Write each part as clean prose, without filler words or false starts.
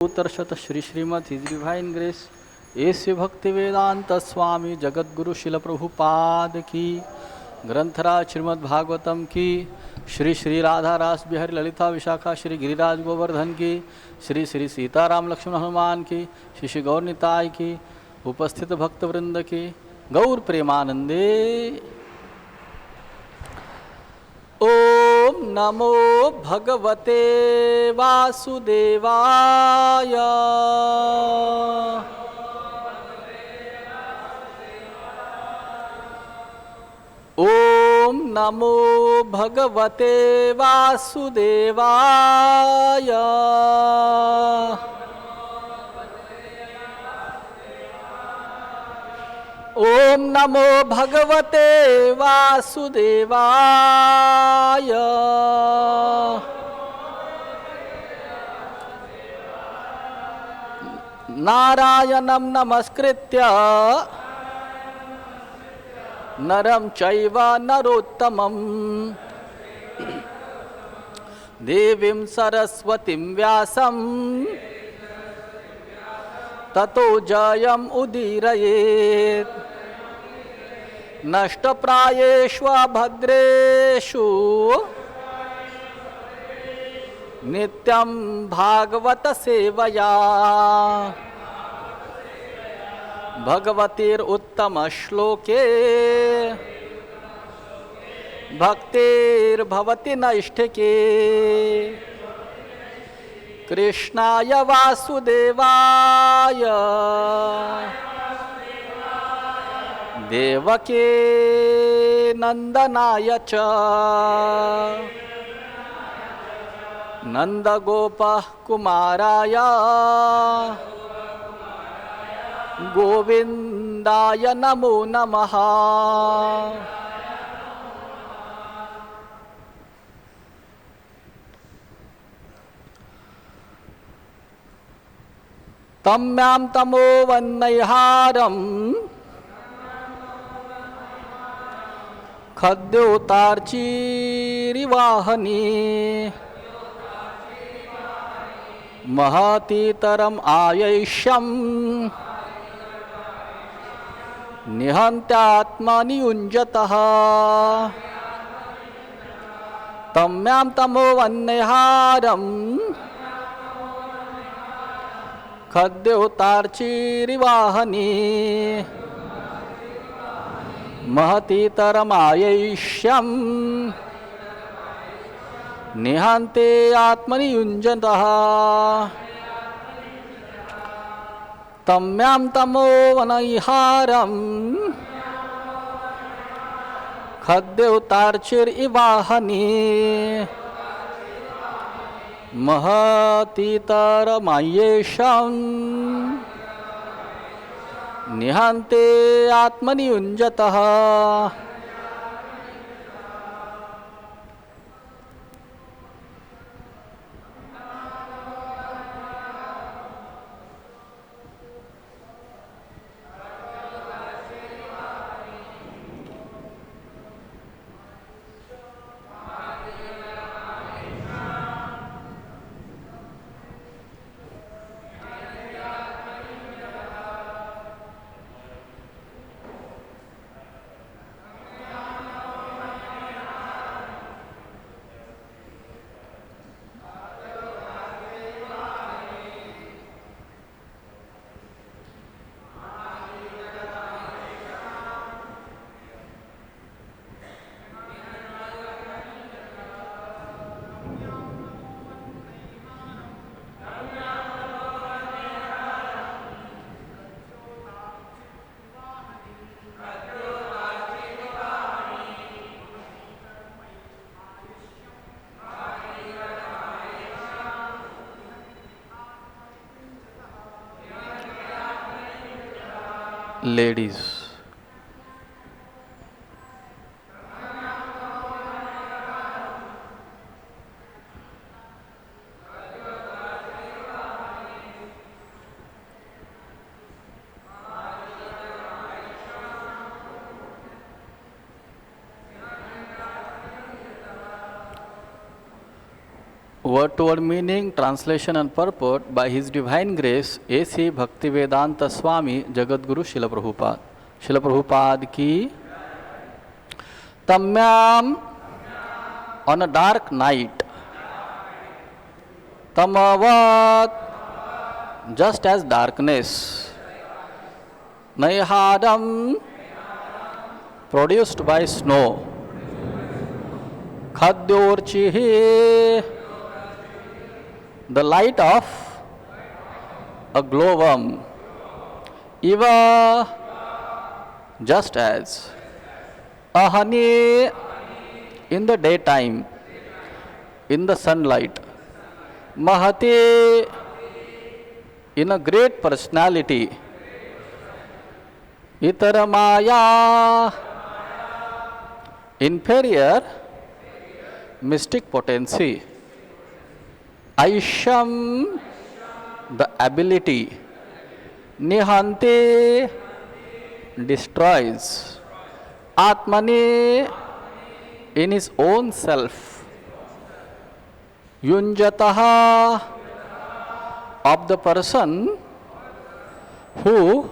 उत्तरशत Shri Srimad his divine grace A C भक्ति वेदांत स्वामी जगद्गुरु शिल प्रभुपाद की ग्रंथराज श्रीमद् भागवतम की श्री श्री राधा रास बिहारी ललिता विशाखा श्री गिरिराज गोवर्धन की श्री श्री सीताराम लक्ष्मण हनुमान की श्री श्री गौर निताय की उपस्थित भक्त वृंद की गौर प्रेमानंदे। ओम नमो भगवते वासुदेवाय। ओम नमो भगवते वासुदेवाय। ओम नमो भगवते वासुदेवाय। नारायणं नमस्कृत्य नरं चैव नरोत्तमं देवीं सरस्वतीं व्यासं ततो जयम् उदीरयेत्। नष्टप्रायेषु भद्रेषु नित्यं भागवत सेवया भगवतीरुत्तम श्लोके भक्तिर्भवति नैष्ठिके। कृष्णाय वासुदेवाय देवके नंदनाय च नंदगोपः कुमाराय गोविंदाय नमो नमः। तम्यां तमो वन्नैहारम् खद्योतार्चीरिवाहनी महतीतरम् आयैष्यम् निहन्त्यात्मनि युञ्जतः। तम्यां तमो वन्नैहारम् खद्योतार्चीरिवाहनी महतीतरमायैष्यम् निहन्ते आत्मनि युञ्जतः। तम्यां तमो वनैहारम् खद्योतार्चीरिवाहनी महतीतरमायैष्यम् निहन्ते आत्मनि युञ्जतः। Ladies, Word to word meaning, translation and purport by His Divine Grace A.C. Bhaktivedanta Swami Jagadguru Srila Prabhupada. Srila Prabhupada ki Tamyam, on a dark night, Tamavat, just as darkness, Naihadam, produced by snow, Khadyorchihi, the light of a glowworm, Iva, just as, Ahani, in the daytime, in the sunlight, Mahati, in a great personality, Itaramaya, inferior mystic potency, Aisham, the ability, Nihanti, destroys, Atmani, in his own self, Yunjataha, of the person who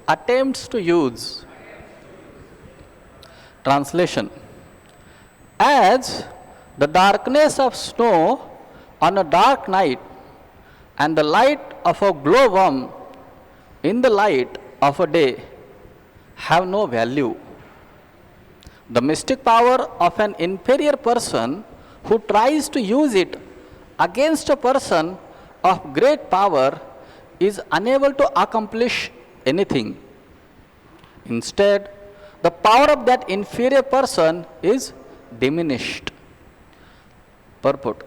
attempts to use. Translation: as the darkness of snow on a dark night and the light of a glowworm in the light of a day have no value, the mystic power of an inferior person who tries to use it against a person of great power is unable to accomplish anything. Instead, the power of that inferior person is diminished. Purport: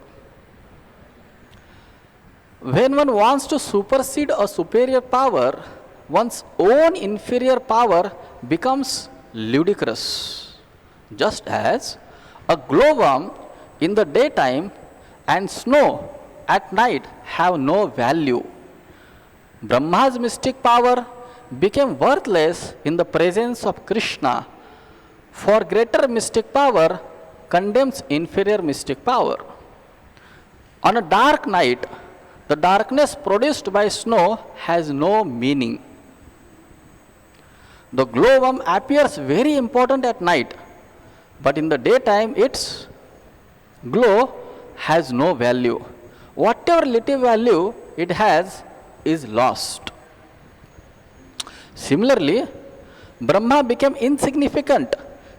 when one wants to supersede a superior power, one's own inferior power becomes ludicrous, just as a glowworm in the daytime and snow at night have no value. Brahma's mystic power became worthless in the presence of Krishna, for greater mystic power condemns inferior mystic power. On a dark night, the darkness produced by snow has no meaning. The glowworm appears very important at night, but in the daytime its glow has no value. Whatever little value it has is lost. Similarly, Brahma became insignificant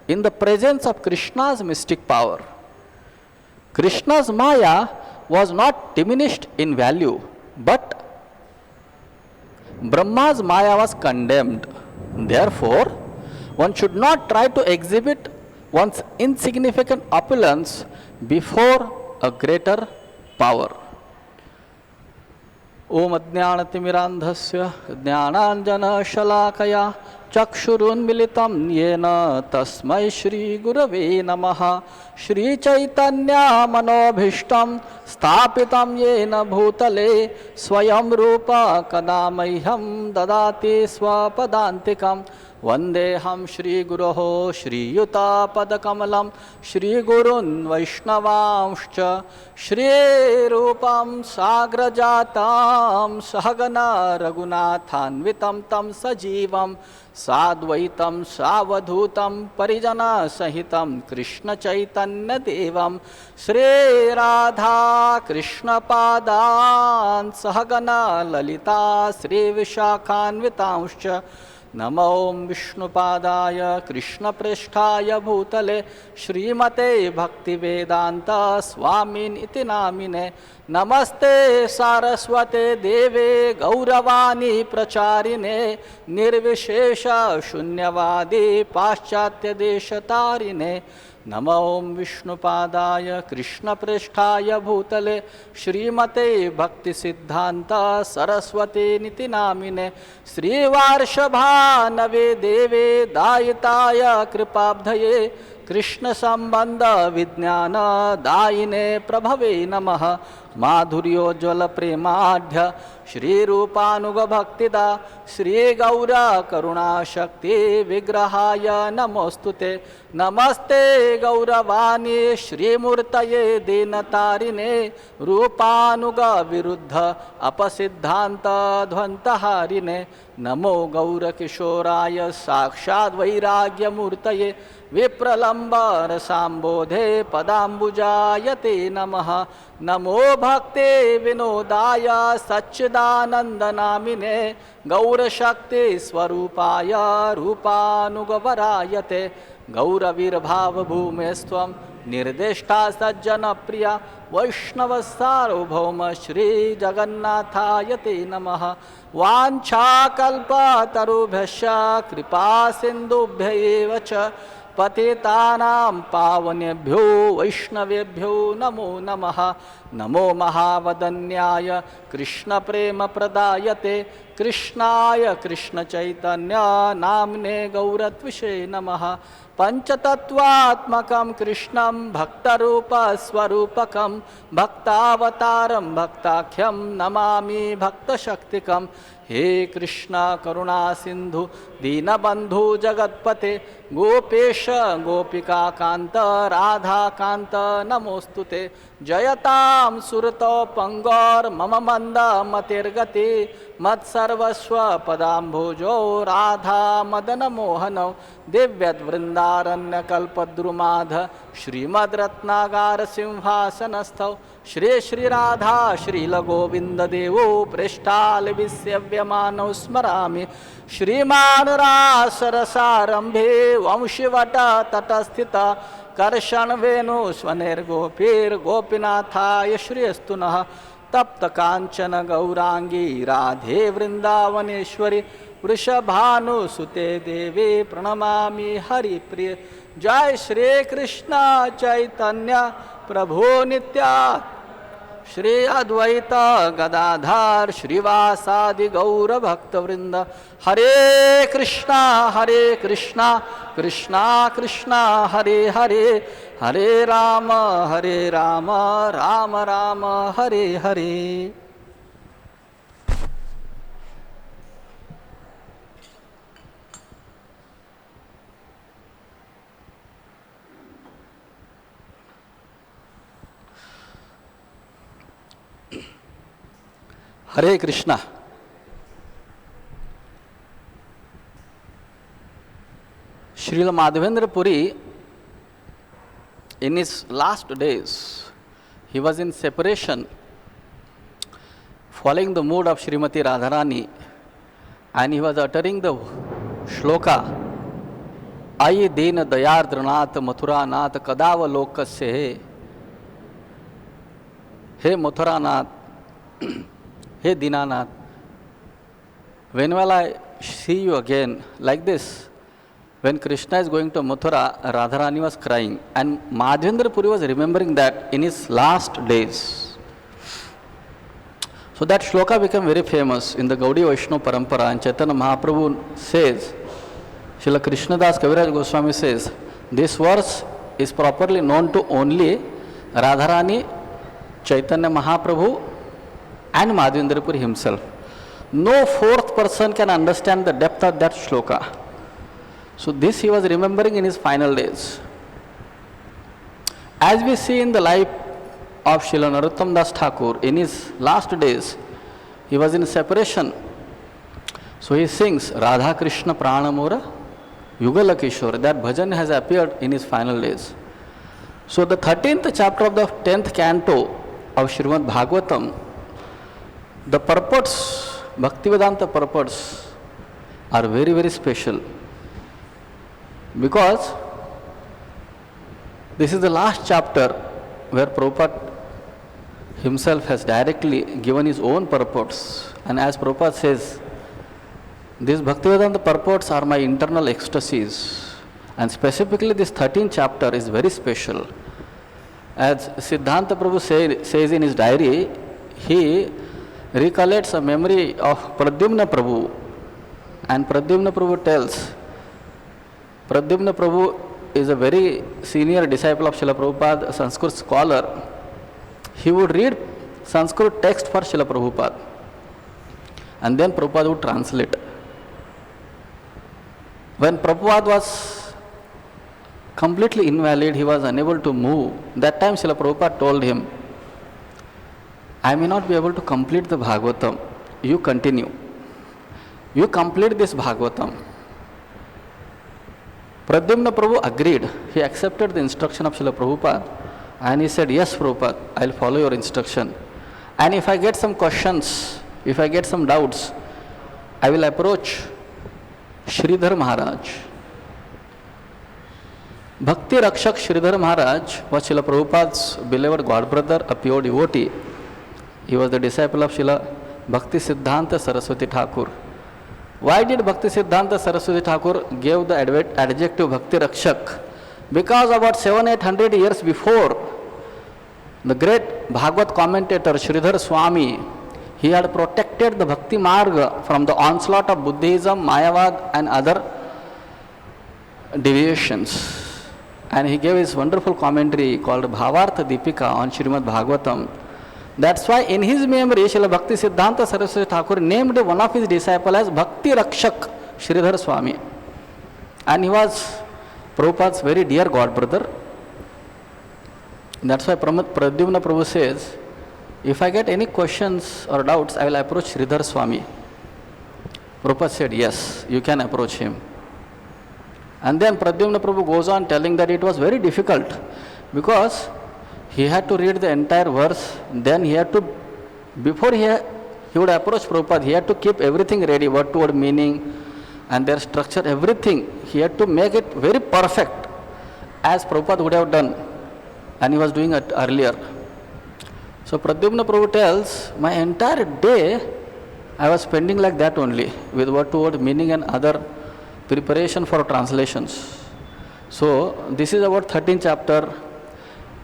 in the presence of Krishna's mystic power. Krishna's Maya was not diminished in value, but Brahma's Maya was condemned. Therefore, one should not try to exhibit one's insignificant opulence before a greater power. ओम अज्ञानतिमिरान्धस्य ज्ञानाञ्जनशलाकया चक्षुरुन्मिलितं येन तस्मै श्रीगुरवे नमः। श्रीचैतन्यमनोभीष्टं स्थापितं येन भूतले स्वयं रूप कदा मह्यं ददाति स्वपदान्तिकं। वन्देऽहं श्रीगुरोः श्रीयुतापदकमलं श्रीगुरून् वैष्णवांश्च श्रीरूपं साग्रजातं सहगना रघुनाथान्वितं तं सजीवं साद्वैतं सावधूतं परिजनसहितं कृष्णचैतन्यदेवं श्रीराधा कृष्णपादान् सहगना ललिता श्रीविशाखान्वितांश्च। नमो विष्णुपादाय कृष्णप्रेष्ठाय भूतले श्रीमते भक्तिवेदांत स्वामिनिति नामिने। नमस्ते सारस्वते देवे गौरवाणी प्रचारिणे निर्विशेष शून्यवादी पाश्चात्य देशतारिणे। नमो विष्णुपादाय कृष्णप्रेष्ठाय भूतले श्रीमते भक्तिसिद्धान्त सरस्वती निति नामिने। श्रीवार्षभानवे देवे दायिताय कृपाब्धये कृष्ण संबंध विज्ञान दायिने प्रभवे नमः माधुर्योज्वल प्रेमाढ्य श्री रूपानुग भक्तिदा श्री गौर करुणा शक्ति विग्रहाय नमोस्तुते नमस्ते गौरवाणी श्रीमूर्तये दीनतारिणे रूपानुग विरुद्ध अपसिद्धांत ध्वंतहारिणे नमो गौरकिशोराय साक्षात् वैराग्यमूर्तये विप्रलंबर सांबोधे पदाम्बुजायते नमः नमो भक्ते विनोदाय सच्चिदानंदनामिने गौरशक्ति स्वरूपाय रूपानुगवरायते गौरवीर्भाव भूमेस्त्वं निर्दिष्टा सज्जन प्रिया वैष्णव सार्वभौम श्री जगन्नाथाय ते नमः वाञ्छाकल्पतरुभ्यश्च कृपा सिन्धुभ्य एव च पतितानां पावनेभ्यो वैष्णवेभ्यो नमो नमः नमो महावदन्याय कृष्ण प्रेम प्रदायते कृष्णाय कृष्ण चैतन्य नाम्ने गौरत्विषे नमः पंचतत्वात्मकं कृष्णं भक्तरूप स्वरूपकं भक्तावतारं भक्ताख्यं नमामि भक्तशक्तिकं हे कृष्ण करुणा सिंधु दीनबंधु जगत्पते गोपेश गोपिका कांत राधा कांत नमोस्तुते जयतां सुरतो पंगोर मम मंद मतिर्गति मत्सर्वस्व पदाम्भोजो राधा मदन मोहनौ दिव्यवृंदारण्य कल्पद्रुमाध श्रीमद्रत्नागार सिंहासनस्थौ श्री श्री राधा श्रील गोविंद देवो पृष्ठाल विसेव्यमानौ स्मरामि श्रीमान रासरसारंभे वंशिवट तटस्थित कर्षण वेणु स्वनिर्गोपीर गोपीनाथाय श्रेयस्तु नः तप्त कांचन गौरांगी राधे वृंदावनेश्वरी वृषभानुसुते देवी प्रणमामि हरिप्रिय जय श्री कृष्ण चैतन्य प्रभु नित्यानंद श्री अद्वैत गदाधार श्रीवासादि गौर भक्तवृंद हरे कृष्णा कृष्णा कृष्णा हरे हरे हरे राम राम राम हरे हरे। हरे Krishna. Srila Madhavendra Puri, in his last days, he was in separation, following the mood of Srimati Radharani, and he was uttering the shloka, Aye Dena Dayardranath Mathuranath Kadava Lokasya He Mathuranath, He Dinanath, when will I see you again? Like this, when Krishna is going to Mathura, Radharani was crying, and Madhavendra Puri was remembering that in his last days. So that shloka became very famous in the Gaudiya Vaishnava Parampara, and Chaitanya Mahaprabhu says, Srila Krishnadas Kaviraj Goswami says, this verse is properly known to only Radharani, Chaitanya Mahaprabhu and Madhavendra Puri himself. No fourth person can understand the depth of that shloka. So this he was remembering in his final days. As we see in the life of Srila Narottam Das Thakur, in his last days, he was in separation. So he sings Radha Krishna Pranamura Yugala Kishore. That bhajan has appeared in his final days. So the 13th chapter of the 10th canto of Srimad Bhagavatam, the purports, Bhaktivedanta purports are very, very special. Because this is the last chapter where Prabhupada himself has directly given his own purports. And as Prabhupada says, these Bhaktivedanta purports are my internal ecstasies. And specifically this 13th chapter is very special. As Siddhanta Prabhu says in his diary, he recollects a memory of Pradyumna Prabhu. And Pradyumna Prabhu tells, Pradyumna Prabhu is a very senior disciple of Srila Prabhupada, a Sanskrit scholar. He would read Sanskrit text for Srila Prabhupada, and then Prabhupada would translate. When Prabhupada was completely invalid, he was unable to move. That time Srila Prabhupada told him, I may not be able to complete the Bhagavatam. You continue. You complete this Bhagavatam. Pradyumna Prabhu agreed. He accepted the instruction of Srila Prabhupada and he said, yes Prabhupada, I will follow your instruction. And if I get some questions, if I get some doubts, I will approach Sridhar Maharaj. Bhakti Rakshak Sridhar Maharaj was Srila Prabhupada's beloved godbrother, a pure devotee. He was the disciple of Srila Bhakti Siddhanta Saraswati Thakur. Why did Bhakti Siddhanta Saraswati Thakur give the adjective Bhakti Rakshak? Because about 700-800 years before, the great Bhagavad commentator Sridhar Swami, he had protected the Bhakti Marga from the onslaught of Buddhism, Mayavad and other deviations. And he gave his wonderful commentary called Bhavartha Deepika on Srimad Bhagavatam. That's why in his memory, Srila Bhakti Siddhanta Saraswati Thakur named one of his disciples as Bhakti Rakshak Sridhar Swami. And he was Prabhupada's very dear godbrother. That's why Pradyumna Prabhu says, if I get any questions or doubts, I will approach Sridhar Swami. Prabhupada said, yes, you can approach him. And then Pradyumna Prabhu goes on telling that it was very difficult because he had to read the entire verse, then he had to, before he would approach Prabhupada, he had to keep everything ready, word to word meaning and their structure, everything. He had to make it very perfect as Prabhupada would have done, and he was doing it earlier. So Pradyumna Prabhu tells, my entire day I was spending like that only, with word to word meaning and other preparation for translations. So this is about 13th chapter,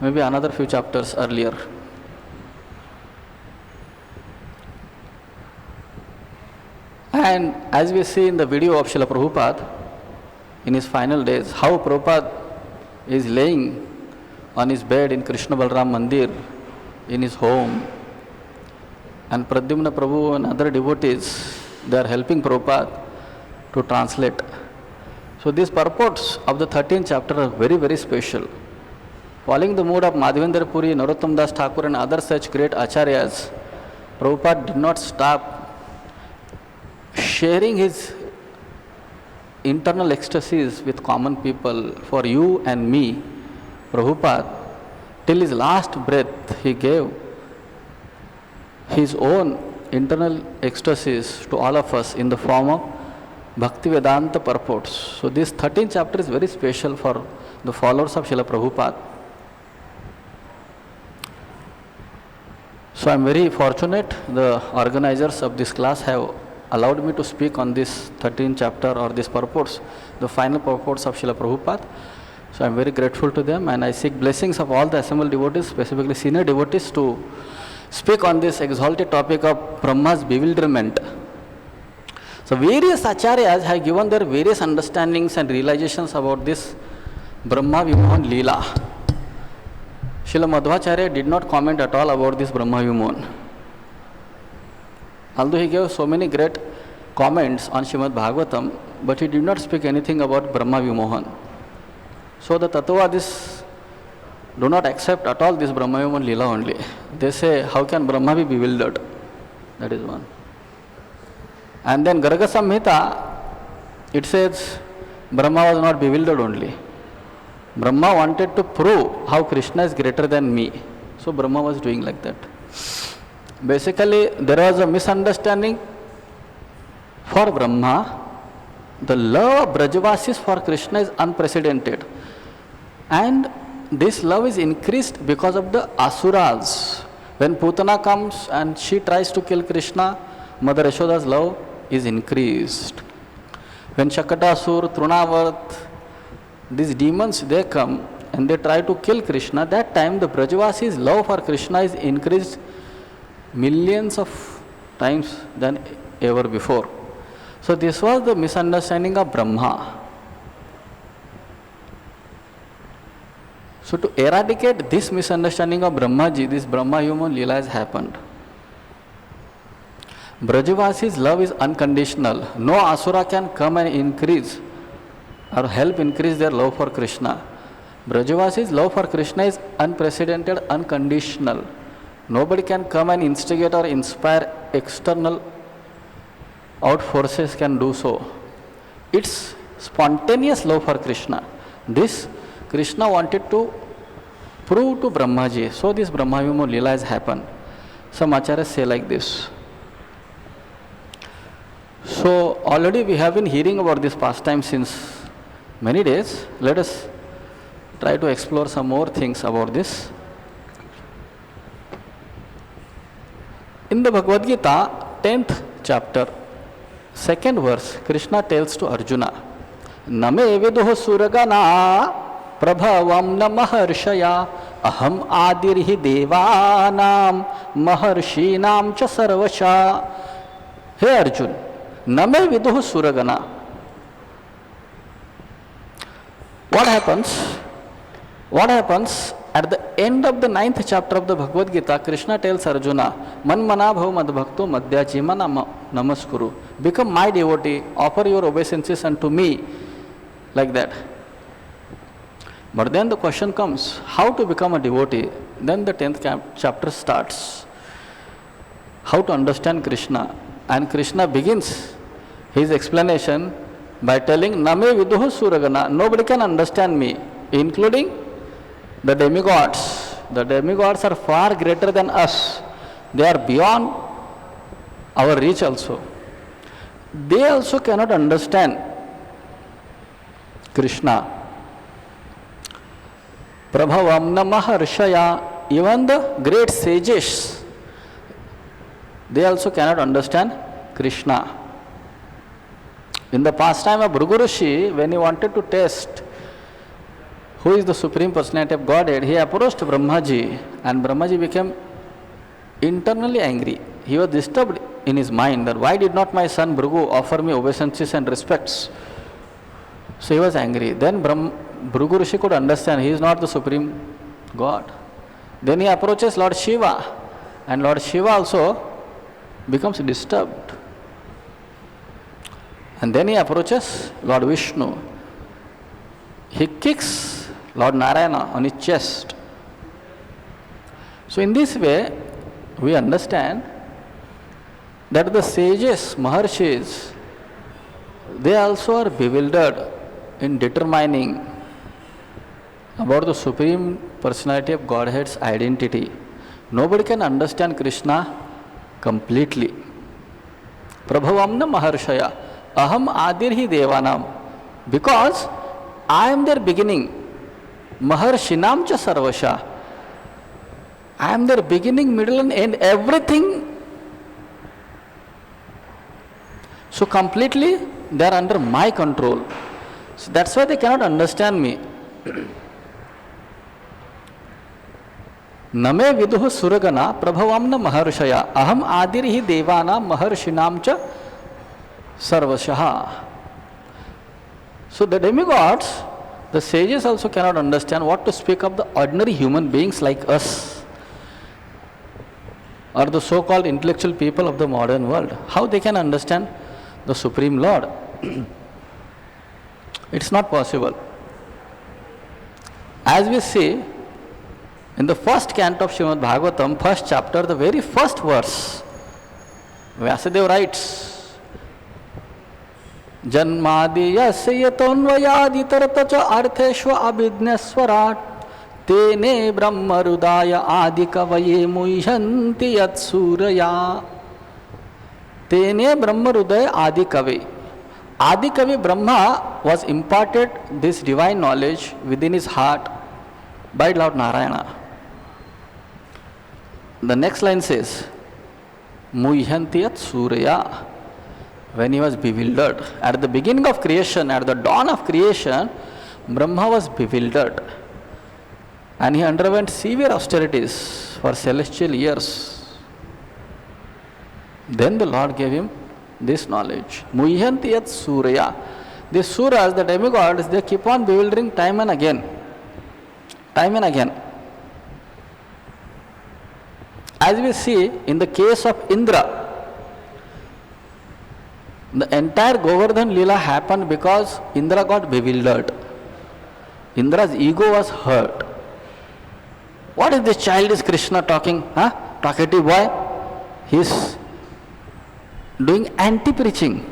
maybe another few chapters earlier. And as we see in the video of Srila Prabhupada, in his final days, how Prabhupada is laying on his bed in Krishna Balram Mandir, in his home, and Pradyumna Prabhu and other devotees, they are helping Prabhupada to translate. So these purports of the 13th chapter are very, very special. Following the mood of Madhavendra Puri, Narottam Das Thakur and other such great acharyas, Prabhupada did not stop sharing his internal ecstasies with common people. For you and me, Prabhupada, till his last breath, he gave his own internal ecstasies to all of us in the form of Bhakti Vedanta purports. So this 13th chapter is very special for the followers of Srila Prabhupada. So I am very fortunate the organizers of this class have allowed me to speak on this 13th chapter or this purports, the final purports of Srila Prabhupada. So I am very grateful to them, and I seek blessings of all the assembled devotees, specifically senior devotees, to speak on this exalted topic of Brahma's bewilderment. So various acharyas have given their various understandings and realizations about this Brahma Vimohan Leela. Srila Madhvacharya did not comment at all about this Brahma Vimohan. Although he gave so many great comments on Srimad Bhagavatam, but he did not speak anything about Brahma Vimohan. So the Tattvavadis do not accept at all this Brahma Vimohan Leela only. They say, how can Brahma be bewildered? That is one. And then Garga Samhita, it says Brahma was not bewildered only. Brahma wanted to prove how Krishna is greater than me. So Brahma was doing like that. Basically, there was a misunderstanding for Brahma. The love of Brajavasis for Krishna is unprecedented. And this love is increased because of the Asuras. When Putana comes and she tries to kill Krishna, Mother Yashoda's love is increased. When Shakatasur, Trunavart, these demons, they come and they try to kill Krishna, that time the Brajavasis' love for Krishna is increased millions of times than ever before. So this was the misunderstanding of Brahma. So to eradicate this misunderstanding of Brahmaji, this Brahma human Leela has happened. Brajavasi's love is unconditional. No asura can come and increase or help increase their love for Krishna. Brajavasi's love for Krishna is unprecedented, unconditional. Nobody can come and instigate or inspire external out forces can do so. It's spontaneous love for Krishna. This Krishna wanted to prove to Brahmaji. So this Brahma Vimoh Leela has happened. Some acharyas say like this. So already we have been hearing about this pastime since many days. Let us try to explore some more things about this. In the Bhagavad Gita, 10th chapter, 2nd verse, Krishna tells to Arjuna, Name viduh suragana prabhavam na maharshaya aham adirhi devanam maharshinam cha sarvasha. Hey Arjun, Name viduh suragana. What happens at the end of the 9th chapter of the Bhagavad Gita? Krishna tells Arjuna, Man mana bhav madbhakto madhyachima namaskuru. Become my devotee, offer your obeisances unto me. Like that. But then the question comes, how to become a devotee? Then the 10th chapter starts. How to understand Krishna. And Krishna begins his explanation by telling, Name viduh suragana. Nobody can understand me, including the demigods. The demigods are far greater than us. They are beyond our reach also. They also cannot understand Krishna. Prabhavam na maharshaya. Even the great sages, they also cannot understand Krishna. In the pastime of Bhrigu Rishi, when he wanted to test who is the Supreme Personality of Godhead, he approached Brahmaji, and Brahmaji became internally angry. He was disturbed in his mind that why did not my son Bhrigu offer me obeisances and respects? So he was angry. Then Bhrigu Rishi could understand he is not the Supreme God. Then he approaches Lord Shiva, and Lord Shiva also becomes disturbed. And then he approaches Lord Vishnu. He kicks Lord Narayana on his chest. So in this way, we understand that the sages, Maharshis, they also are bewildered in determining about the Supreme Personality of Godhead's identity. Nobody can understand Krishna completely. Prabhavamna Maharshaya Aham Adirhi Devanam. Because I am their beginning. Maharshinam cha sarvasha. I am their beginning, middle and end, everything. So completely they are under my control. So that's why they cannot understand me. Name viduh suragana prabhavamna maharshaya aham adirhi devana maharshinam cha sarvashaha. So the demigods, the sages also cannot understand what to speak of the ordinary human beings like us, or the so-called intellectual people of the modern world. How they can understand the Supreme Lord? It's not possible. As we see in the first canto of Srimad Bhagavatam, first chapter, the very first verse, Vyasadeva writes, Janmadi yasya tonvayadi taratacha artheshva abhidnyaswarat tene brahmarudaya adikavaye muhyanti yat suraya. Tene brahmarudaya adikavi. Adikavi Brahma was imparted this divine knowledge within his heart by Lord Narayana. The next line says, Muhyanti yat suraya. When he was bewildered. At the beginning of creation, at the dawn of creation, Brahma was bewildered. And he underwent severe austerities for celestial years. Then the Lord gave him this knowledge. Muhyanti yat surya. The suras, the demigods, they keep on bewildering time and again. time and again. As we see in the case of Indra, the entire Govardhan Leela happened because Indra got bewildered. Indra's ego was hurt. What is this childish Krishna talking? Huh? Talkative boy? He's doing anti-preaching.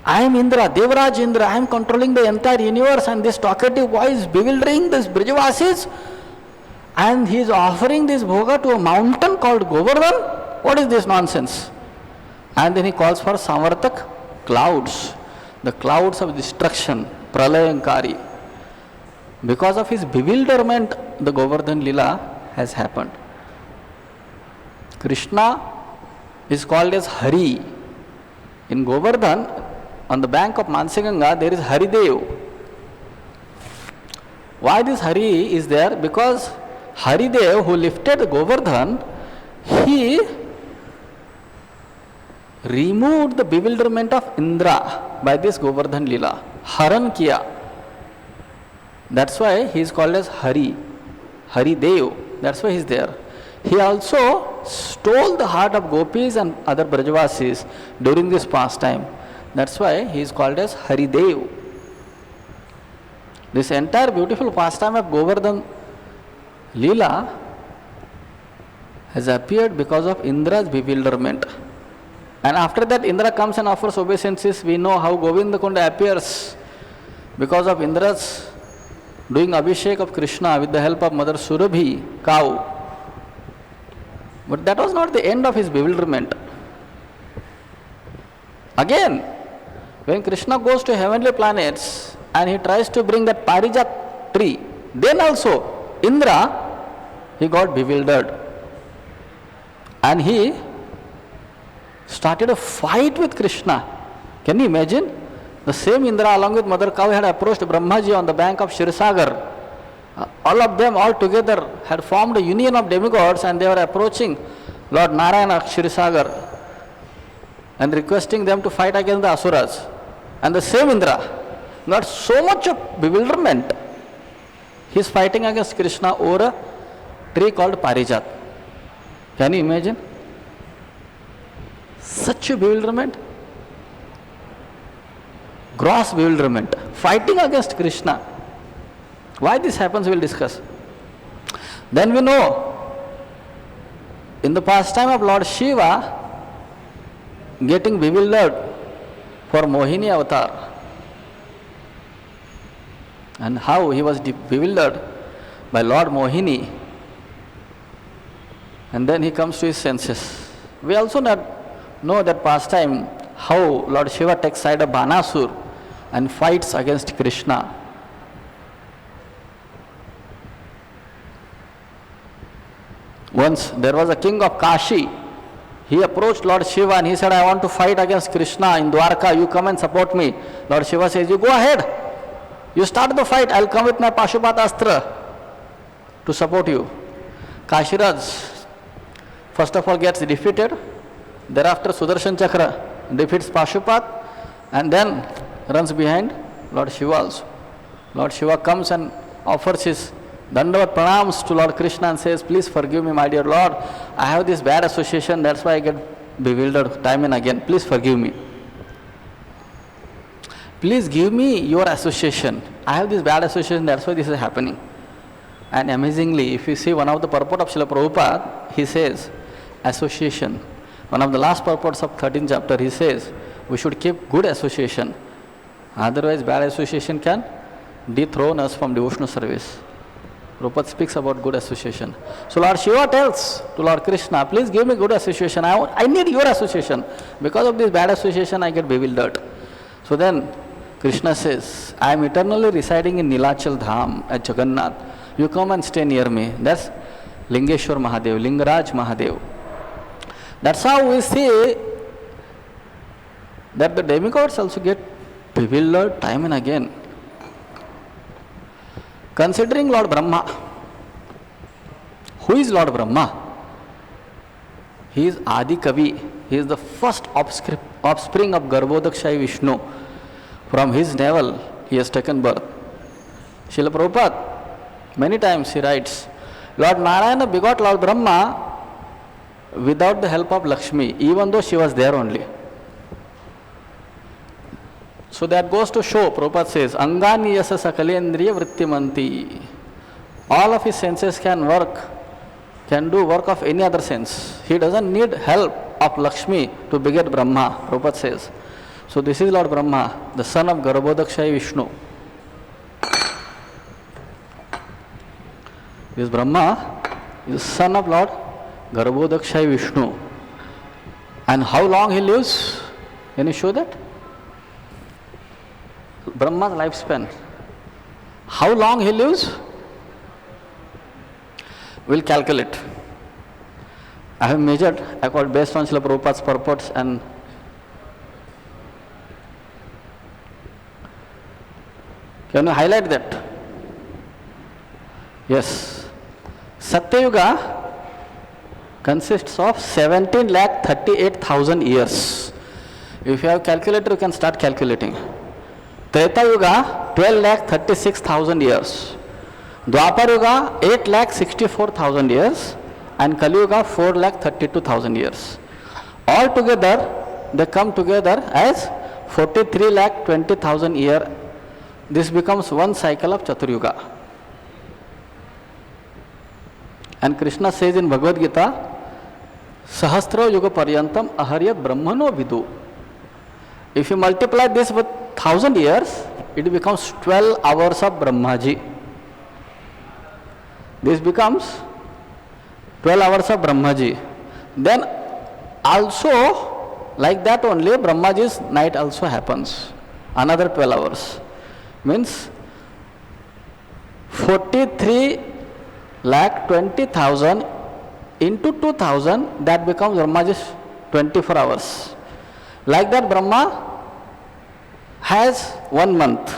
I am Indra, Devraj Indra, I am controlling the entire universe, and this talkative boy is bewildering these Brijavasis, and he is offering this bhoga to a mountain called Govardhan. What is this nonsense? And then he calls for Samartak clouds, the clouds of destruction, Pralayankari. Because of his bewilderment, the Govardhan Leela has happened. Krishna is called as Hari. In Govardhan, on the bank of Mansiganga, there is Haridev. Why this Hari is there? Because Haridev, who lifted the Govardhan, he removed the bewilderment of Indra by this Govardhan Leela. Haran kiya. That's why he is called as Hari. Haridev. That's why he is there. He also stole the heart of gopis and other Brajavasis during this pastime. That's why he is called as Haridev. This entire beautiful pastime of Govardhan Leela has appeared because of Indra's bewilderment. And after that, Indra comes and offers obeisances. We know how Govinda Kunda appears because of Indra's doing Abhishek of Krishna with the help of Mother Surabhi, cow. But that was not the end of his bewilderment. Again, when Krishna goes to heavenly planets and he tries to bring that Parijat tree, then also Indra, he got bewildered. And he started a fight with Krishna. Can you imagine? The same Indra along with Mother Cow had approached Brahmaji on the bank of Shirsagar. All of them all together had formed a union of demigods, and they were approaching Lord Narayana Shirsagar and requesting them to fight against the Asuras. And the same Indra got so much of bewilderment. He is fighting against Krishna over a tree called Parijat. Can you imagine? Such a bewilderment. Gross bewilderment. Fighting against Krishna. Why this happens, we will discuss. Then we know, in the pastime of Lord Shiva, getting bewildered for Mohini avatar, and how he was bewildered by Lord Mohini, and then he comes to his senses. We also know that pastime, how Lord Shiva takes side of Banasur and fights against Krishna. Once there was a king of Kashi. He approached Lord Shiva and he said, I want to fight against Krishna in Dwarka. You come and support me. Lord Shiva says, you go ahead. You start the fight. I will come with my Pashupat Astra to support you. Kashiraj first of all gets defeated. Thereafter Sudarshan Chakra defeats Pashupat and then runs behind Lord Shiva also. Lord Shiva comes and offers his Dandavat pranams to Lord Krishna and says, please forgive me, my dear Lord. I have this bad association, that's why I get bewildered time and again. Please forgive me. Please give me your association. I have this bad association, that's why this is happening. And amazingly, if you see one of the purport of Srila Prabhupada, he says, association. One of the last purports of 13th chapter, he says, we should keep good association. Otherwise, bad association can dethrone us from devotional service. Prabhupada speaks about good association. So Lord Shiva tells to Lord Krishna, please give me good association. I need your association. Because of this bad association, I get bewildered. So then Krishna says, I am eternally residing in Nilachal Dham at Jagannath. You come and stay near me. That's Lingeshwar Mahadev, Lingaraj Mahadev. That's how we see that the demigods also get bewildered time and again. Considering Lord Brahma, who is Lord Brahma? He is Adi Kavi. He is the first offspring of Garbhodakshayi Vishnu. From his navel, he has taken birth. Srila Prabhupada Many times he writes, Lord Narayana begot Lord Brahma without the help of Lakshmi, even though she was there only. So that goes to show, Prabhupada says, Angani yasa sakalendriya vrittimanti. All of his senses can do work of any other sense. He doesn't need help of Lakshmi to beget Brahma, Prabhupada says. So this is Lord Brahma, the son of Garbhodakshaya Vishnu. This Brahma is the son of Lord Garbhodakshaya Vishnu. And how long he lives? Can you show that? Brahma's lifespan. How long he lives? We'll calculate. I have measured based on Srila Prabhupada's purports and can you highlight that? Yes. Satyayuga consists of 17,38,000 years. If you have calculator, you can start calculating. Treta Yuga 12,36,000 years. Dwapar Yuga 8,64,000 years. And Kali Yuga 4,32,000 years. All together, they come together as 43,20,000 years. This becomes one cycle of Chaturyuga. And Krishna says in Bhagavad Gita, Sahasra Yuga Paryantam Aharyat Brahmano Vidu. If you multiply this with 1,000 years, it becomes 12 hours of Brahmaji. This becomes 12 hours of Brahmaji. Then also, like that only, Brahmaji's night also happens. Another 12 hours. Means 43,20,000 into 2,000, that becomes Brahmaji's 24 hours. Like that, Brahma has 1 month,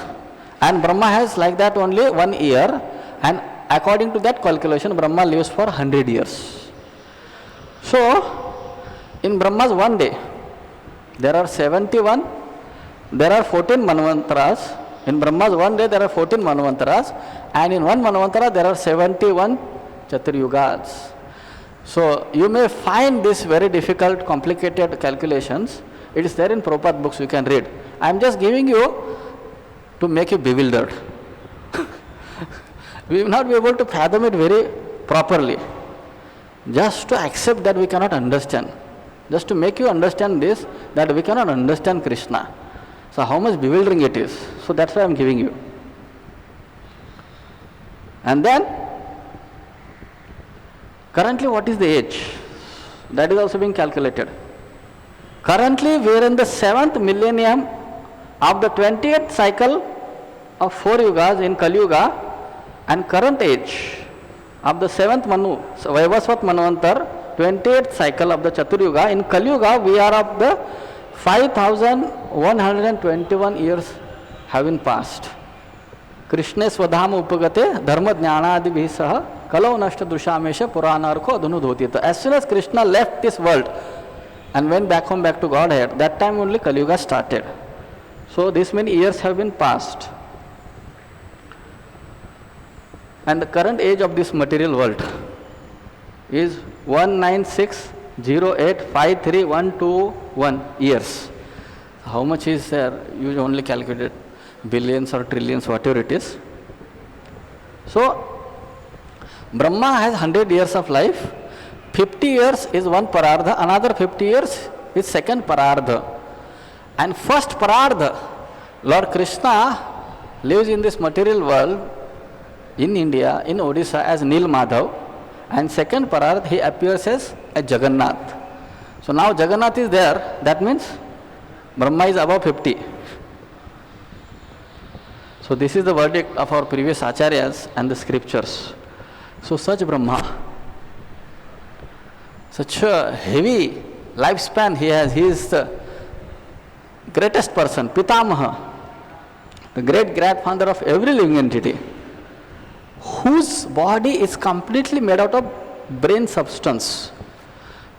and Brahma has like that only 1 year, and according to that calculation, Brahma lives for 100 years. So, in Brahma's one day, there are 14 Manvantaras. In Brahma's one day, there are 14 Manvantaras, and in one Manvantara, there are 71 Chaturyugas. So, you may find this very difficult, complicated calculations. It is there in Prabhupada books, you can read. I am just giving you to make you bewildered. We will not be able to fathom it very properly. Just to accept that we cannot understand. Just to make you understand this, that we cannot understand Krishna. So how much bewildering it is. So that's why I am giving you. And then, currently what is the age? That is also being calculated. Currently we are in the 7th millennium of the 20th cycle of 4 yugas in Kali Yuga, and current age of the 7th Manu, Vaivasvat Manvantar, 28th cycle of the Chaturyuga. In Kali Yuga we are of the 5,121 years have been passed. Krishna Swadham Upagate Dharma Jnanadi Bhisaha Kalau Nashta Dushamesha Puranarko Adunudhotita. As soon as Krishna left this world and went back home, back to Godhead, that time only Kali Yuga started. So this many years have been passed. And the current age of this material world is 196,08,53,121 years. How much is there? You only calculate billions or trillions, whatever it is. So, Brahma has 100 years of life. 50 years is one parardha, another 50 years is second parardha. And first parardha, Lord Krishna lives in this material world in India, in Odisha as Nil Madhav, and second parardha he appears as a Jagannath. So now Jagannath is there, that means Brahma is above 50. So this is the verdict of our previous acharyas and the scriptures. So such Brahma, such a heavy lifespan he has. He is the greatest person, Pitamaha, the great grandfather of every living entity, whose body is completely made out of brain substance.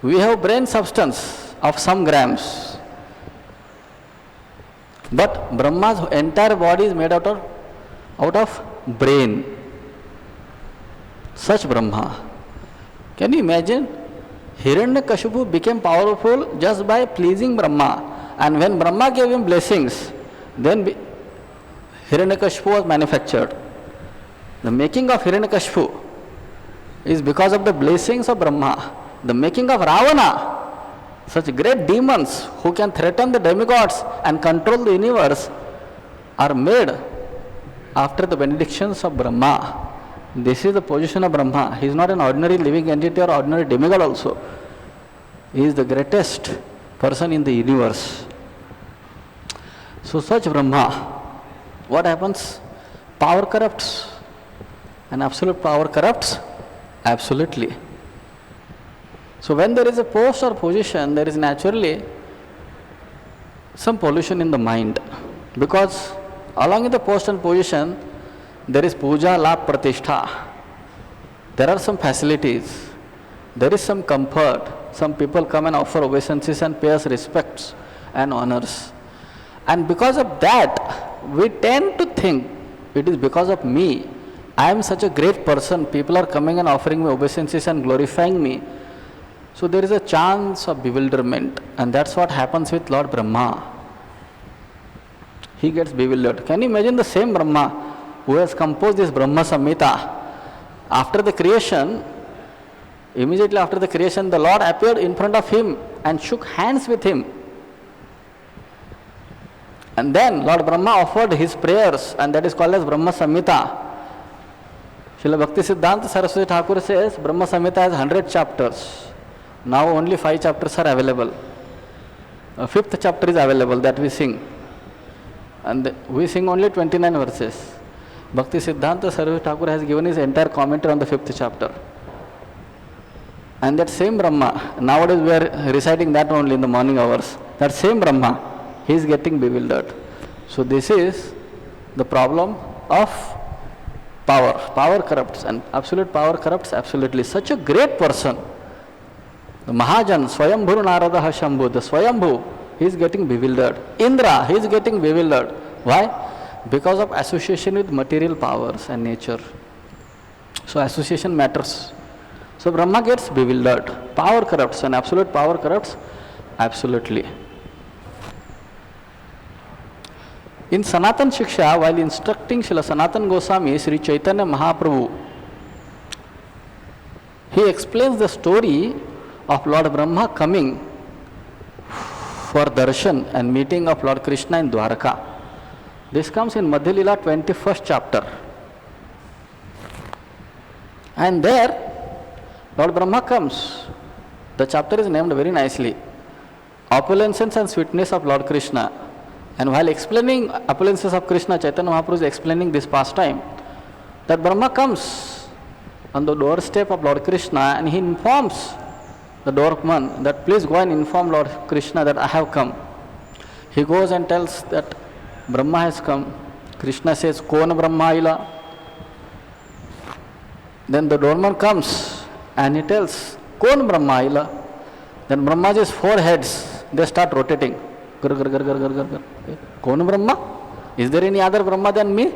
We have brain substance of some grams, but Brahma's entire body is made out of brain. such Brahma. Can you imagine? Hiranyakashipu became powerful just by pleasing Brahma. And when Brahma gave him blessings, then Hiranyakashipu was manufactured. The making of Hiranyakashipu is because of the blessings of Brahma. The making of Ravana, such great demons who can threaten the demigods and control the universe, are made after the benedictions of Brahma. This is the position of Brahma. He is not an ordinary living entity or ordinary demigod also. He is the greatest person in the universe. So such Brahma, what happens? Power corrupts. And absolute power corrupts absolutely. So when there is a post or position, there is naturally some pollution in the mind. Because along with the post and position, there is puja, labh, pratishtha. There are some facilities. There is some comfort. Some people come and offer obeisances and pay us respects and honors. And because of that, we tend to think it is because of me. I am such a great person. People are coming and offering me obeisances and glorifying me. So there is a chance of bewilderment. And that's what happens with Lord Brahma. He gets bewildered. Can you imagine the same Brahma who has composed this Brahma Samhita? After the creation, immediately after the creation, the Lord appeared in front of him and shook hands with him. And then Lord Brahma offered his prayers, and that is called as Brahma Samhita. Srila Bhaktisiddhanta Saraswati Thakur says Brahma Samhita has 100 chapters. Now only 5 chapters are available. A 5th chapter is available that we sing. And we sing only 29 verses. Bhaktisiddhanta Saraswati Thakur has given his entire commentary on the 5th chapter. And that same Brahma, nowadays we are reciting that only in the morning hours. That same Brahma, he is getting bewildered. So this is the problem of power. Power corrupts, and absolute power corrupts absolutely. Such a great person, the Mahajan, Swayambhu Naradaha Shambhu, the Swayambhu, he is getting bewildered. Indra, he is getting bewildered. Why? Because of association with material powers and nature. So association matters. So Brahma gets bewildered. Power corrupts, and absolute power corrupts absolutely. In Sanatan Shiksha, while instructing Srila Sanatan Goswami, Sri Chaitanya Mahaprabhu, he explains the story of Lord Brahma coming for darshan and meeting of Lord Krishna in Dwarka. This comes in Madhya Lila 21st chapter. And there, Lord Brahma comes. The chapter is named very nicely, Opulences and Sweetness of Lord Krishna. And while explaining opulences of Krishna, Chaitanya Mahaprabhu is explaining this pastime, that Brahma comes on the doorstep of Lord Krishna and he informs the doorman that please go and inform Lord Krishna that I have come. He goes and tells that Brahma has come. Krishna says, Kon Brahma ila? Then the doorman comes and he tells, Kon Brahma ila? Then Brahmaji's 4 heads, they start rotating. Gar, gar, gar, gar, gar, gar, gar. Kon Brahma? Is there any other Brahma than me?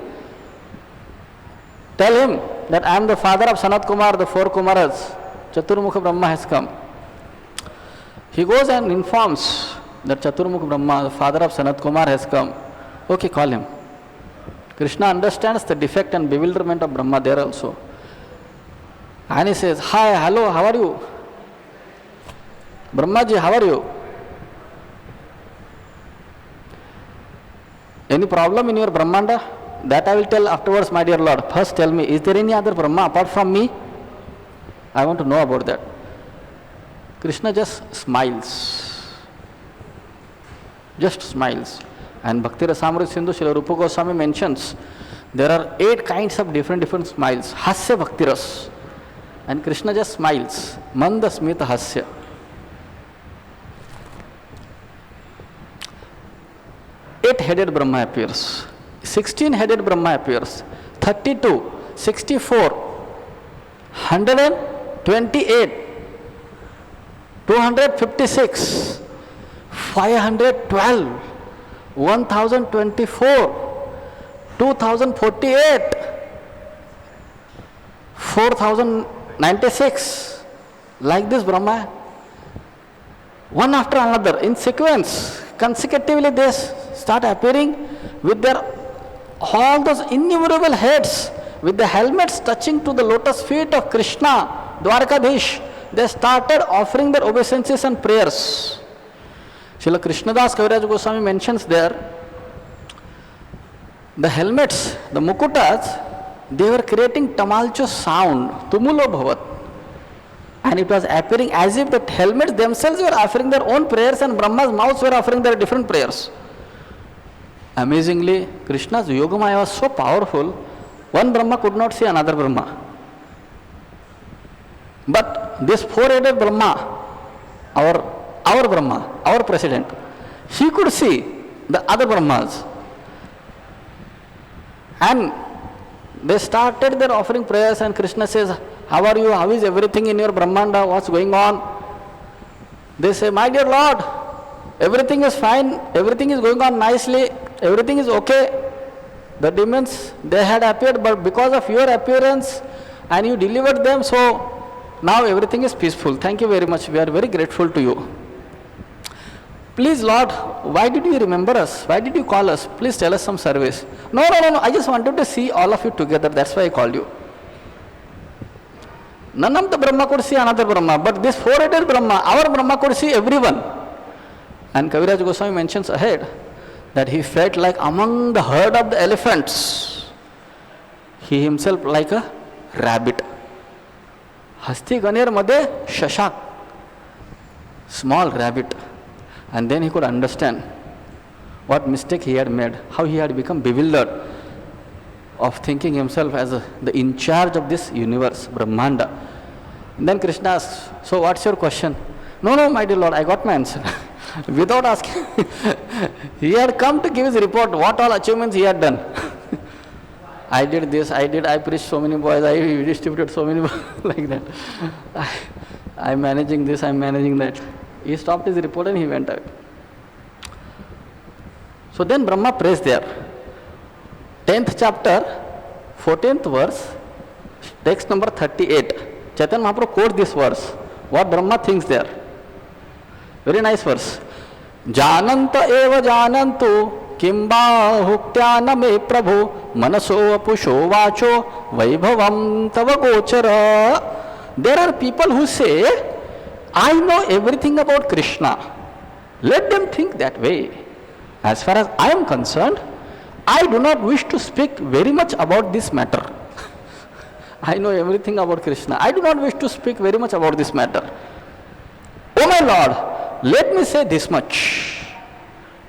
Tell him that I am the father of Sanat Kumar, the 4 Kumaras. Chaturmukha Brahma has come. He goes and informs that Chaturmukha Brahma, the father of Sanat Kumar, has come. Okay, call him. Krishna understands the defect and bewilderment of Brahma there also. And he says, hi, hello, how are you? Brahmaji, how are you? Any problem in your Brahmanda? That I will tell afterwards, my dear Lord. First tell me, is there any other Brahma apart from me? I want to know about that. Krishna just smiles. Just smiles. And Bhakti Rasamrita Sindhu, Srila Rupa Goswami mentions, there are 8 kinds of different smiles. Hasya Bhakti Ras. And Krishna just smiles. Manda Smita Hasya. 8-headed Brahma appears. 16-headed Brahma appears. 32, 64, 128, 256, 512, 1024, 2048, 4096. Like this Brahma, one after another, in sequence, consecutively they start appearing with their all those innumerable heads, with the helmets touching to the lotus feet of Krishna, Dwarkadhish. They started offering their obeisances and prayers. Srila Krishnadas Kaviraj Goswami mentions there, the helmets, the mukutas, they were creating tamalcho sound, tumulo bhavat. And it was appearing as if the helmets themselves were offering their own prayers and Brahma's mouths were offering their different prayers. Amazingly, Krishna's Yogamaya was so powerful, one Brahma could not see another Brahma. But this four-headed Brahma, our Brahma, our president, he could see the other Brahmas. And they started their offering prayers and Krishna says, how are you? How is everything in your Brahmanda? What's going on? They say, my dear Lord, everything is fine, everything is going on nicely, everything is okay. The demons, they had appeared, but because of your appearance and you delivered them, so now everything is peaceful. Thank you very much. We are very grateful to you. Please Lord, why did you remember us? Why did you call us? Please tell us some service. No. I just wanted to see all of you together. That's why I called you. None of the Brahma could see another Brahma, but this four-headed Brahma, our Brahma could see everyone. And Kaviraj Goswami mentions ahead that he felt like among the herd of the elephants, he himself like a rabbit. Hasti Ganer Made Shashak, small rabbit. And then he could understand what mistake he had made, how he had become bewildered of thinking himself as the in charge of this universe, Brahmanda. And then Krishna asks, so what's your question? No, my dear Lord, I got my answer. Without asking, he had come to give his report, what all achievements he had done. I did this, I preached so many boys, I distributed so many boys, like that. I'm managing this, I'm managing that. He stopped his report and he went away. So then Brahma prays there. 10th chapter, 14th verse, text number 38. Chaitanya Mahaprabhu quotes this verse. What Brahma thinks there. Very nice verse. Jananta eva janantu kimba huktya me prabhu manaso apusho vacho vaibhavam tava gochara. There are people who say, I know everything about Krishna. Let them think that way. As far as I am concerned, I do not wish to speak very much about this matter. I know everything about Krishna. I do not wish to speak very much about this matter. Oh my Lord, let me say this much.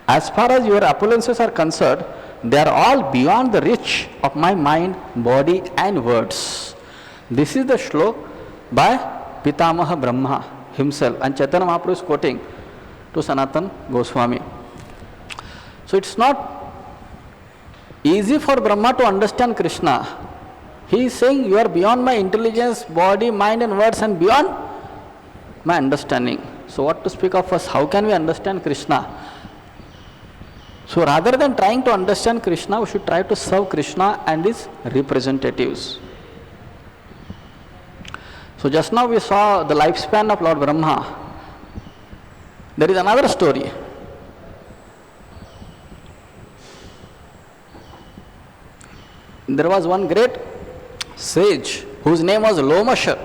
As far as your appearances are concerned, they are all beyond the reach of my mind, body and words. This is the shlok by Pitamaha Brahma himself, and Chaitanya Mahaprabhu is quoting to Sanatana Goswami. So it's not easy for Brahma to understand Krishna. He is saying, you are beyond my intelligence, body, mind and words, and beyond my understanding. So what to speak of us? How can we understand Krishna? So rather than trying to understand Krishna, we should try to serve Krishna and his representatives. So just now we saw the lifespan of Lord Brahma. There is another story. There was one great sage whose name was Lomasha.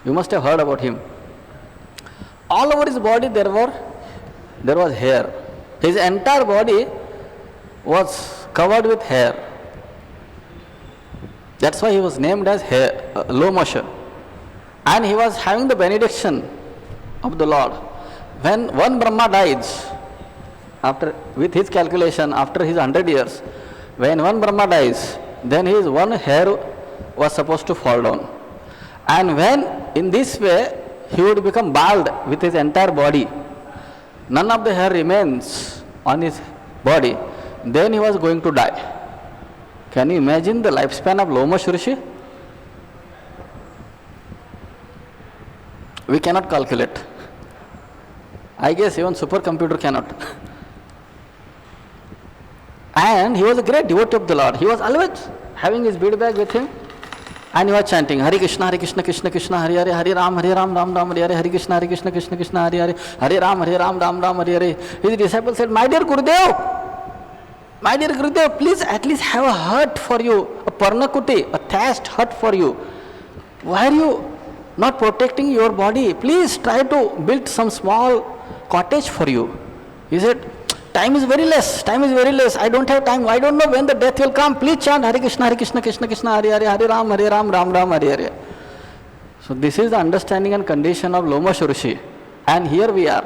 You must have heard about him. All over his body there was hair. His entire body was covered with hair. That's why he was named as Lomasha. And he was having the benediction of the Lord. When one Brahma dies, with his calculation, after his 100 years, when one Brahma dies, then his one hair was supposed to fall down. And when in this way he would become bald with his entire body, none of the hair remains on his body, then he was going to die. Can you imagine the lifespan of Lomasha Rishi? We cannot calculate. I guess even supercomputer cannot. And he was a great devotee of the Lord. He was always having his bead bag with him And you are chanting Hare Krishna, Krishna Krishna, Hare Hare, Hare Ram, Ram Ram, Hare Hare, Hare Krishna, Krishna Krishna, Hare Hare, Hare Ram, Ram Ram, Hare Hare. His disciple said, my dear Gurudev, please at least have a hut for you, a parnakuti, a thatched hut for you. Why are you not protecting your body? Please try to build some small cottage for you. He said, time is very less, I don't have time, I don't know when the death will come. Please chant Hare Krishna, Krishna Krishna, Hare Hare, Hare Ram, Ram Ram, Hare Hare. So this is the understanding and condition of Lomash Rishi. And here we are,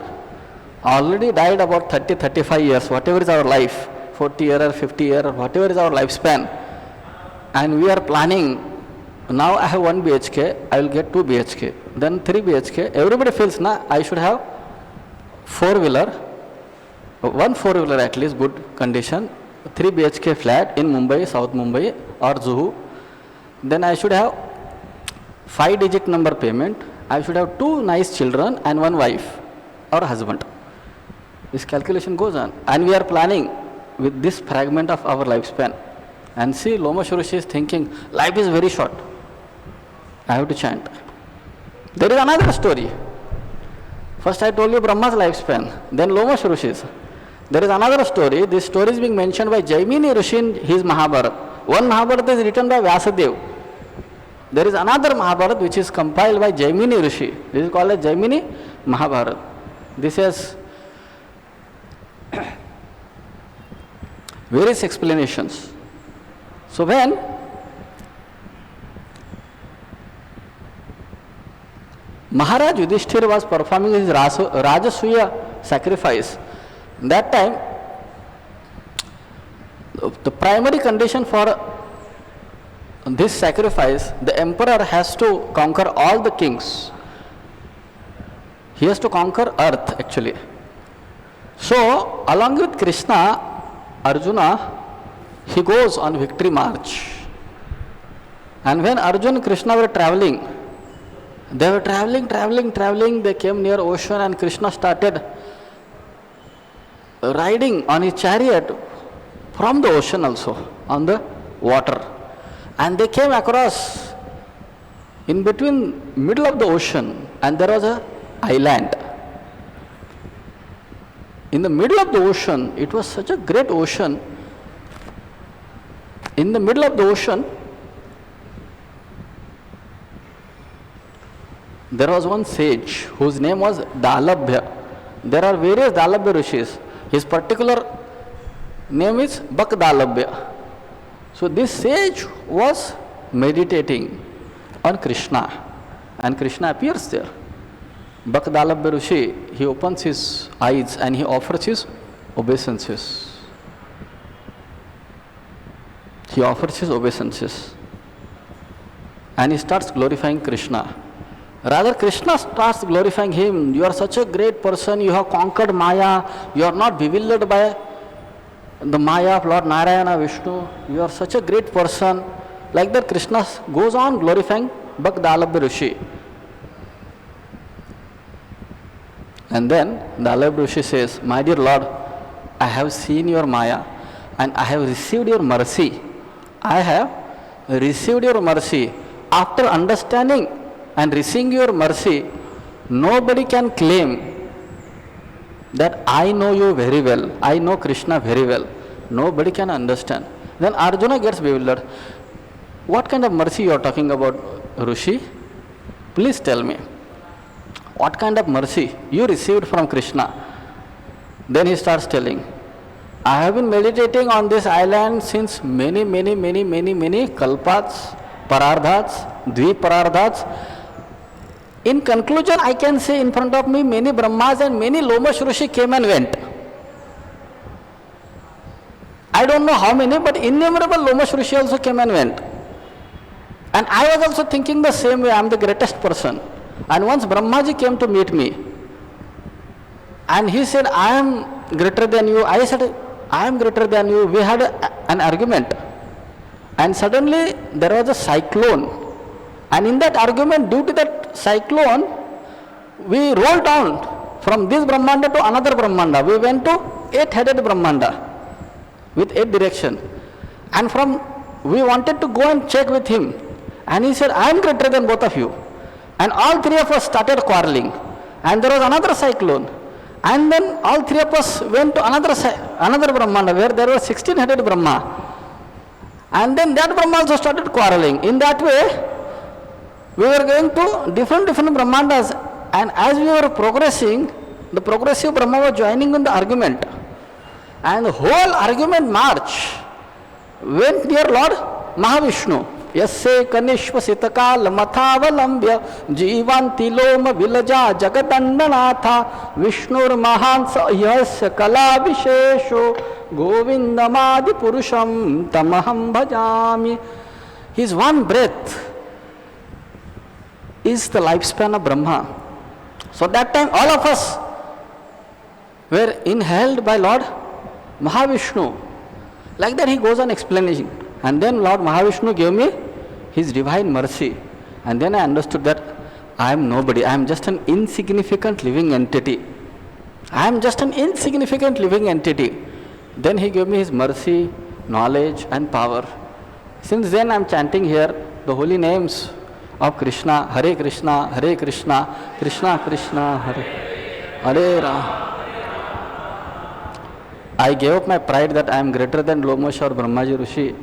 already died about 30-35 years, whatever is our life, 40 year or 50 year or whatever is our lifespan. And we are planning, now I have 1 BHK, I will get 2 BHK, then 3 BHK. Everybody feels, I should have 4-wheeler, 1 4-wheeler at least, good condition, 3 BHK flat in Mumbai, South Mumbai or Juhu. Then I should have 5-digit number payment. I should have 2 nice children and 1 wife or husband. This calculation goes on. And we are planning with this fragment of our lifespan. And see, Lomash Rishi is thinking, life is very short. I have to chant. There is another story. First I told you Brahma's lifespan, then Lomash Rishi's. There is another story. This story is being mentioned by Jaimini Rishi in his Mahabharata. One Mahabharata is written by Vyasadeva. There is another Mahabharata which is compiled by Jaimini Rishi. This is called as Jaimini Mahabharata. This has various explanations. So when Maharaj Yudhishthira was performing his Rajasuya sacrifice, that time the primary condition for this sacrifice, the emperor has to conquer all the kings. He has to conquer earth actually. So along with Krishna, Arjuna, he goes on victory march. And when Arjuna and Krishna were traveling, they were traveling, they came near ocean and Krishna started riding on his chariot from the ocean also, on the water. And they came across in between middle of the ocean, and there was a island. In the middle of the ocean, it was such a great ocean. In the middle of the ocean, there was one sage whose name was Dalabhya. There are various Dalabhya Rishis. His particular name is Bak Dalabhya. So this sage was meditating on Krishna, and Krishna appears there. Bak Dalabhya Rishi, he opens his eyes and he offers his obeisances. He offers his obeisances and he starts glorifying Krishna. Rather, Krishna starts glorifying him. You are such a great person, you have conquered Maya, you are not bewildered by the Maya of Lord Narayana Vishnu, you are such a great person. Like that, Krishna goes on glorifying Bak Dalabhya Rishi. And then Dalabhya Rishi says, my dear Lord, I have seen your Maya and I have received your mercy. I have received your mercy. After understanding and receiving your mercy, nobody can claim that I know you very well, I know Krishna very well. Nobody can understand. Then Arjuna gets bewildered. What kind of mercy you are talking about, Rishi? Please tell me. What kind of mercy you received from Krishna? Then he starts telling, I have been meditating on this island since many kalpas, parardhats, dviparardhats. In conclusion, I can say in front of me many Brahmas and many Lomash Rishi came and went. I don't know how many, but innumerable Lomash Rishi also came and went. And I was also thinking the same way, I am the greatest person. And once Brahmaji came to meet me, and he said, I am greater than you. I said, I am greater than you. We had an argument. And suddenly there was a cyclone. And in that argument, due to that cyclone, we rolled down from this Brahmanda to another Brahmanda. We went to 8-headed Brahmanda with 8 direction. And we wanted to go and check with him. And he said, I am greater than both of you. And all three of us started quarreling. And there was another cyclone. And then all three of us went to another Brahmanda where there was 16-headed Brahma. And then that Brahma also started quarreling. In that way, we were going to different Brahmandas. And as we were progressing, the progressive Brahma was joining in the argument. And the whole argument march went near Lord Mahavishnu. Yasse kanishva sitakal mathavalambya jivanti loma vilaja jagadandanatha Vishnur mahansa yasya kala vishesho govindamadi purusham tamaham bhajami. His one breath is the lifespan of Brahma. So that time all of us were inhaled by Lord Mahavishnu. Like that he goes on explaining. And then Lord Mahavishnu gave me his divine mercy. And then I understood that I am nobody. I am just an insignificant living entity. I am just an insignificant living entity. Then he gave me his mercy, knowledge and power. Since then I am chanting here the holy names of Krishna, Hare Krishna, Hare Krishna, Krishna Krishna, Hare Rama. I gave up my pride that I am greater than Lomash or Brahmaji Rishi,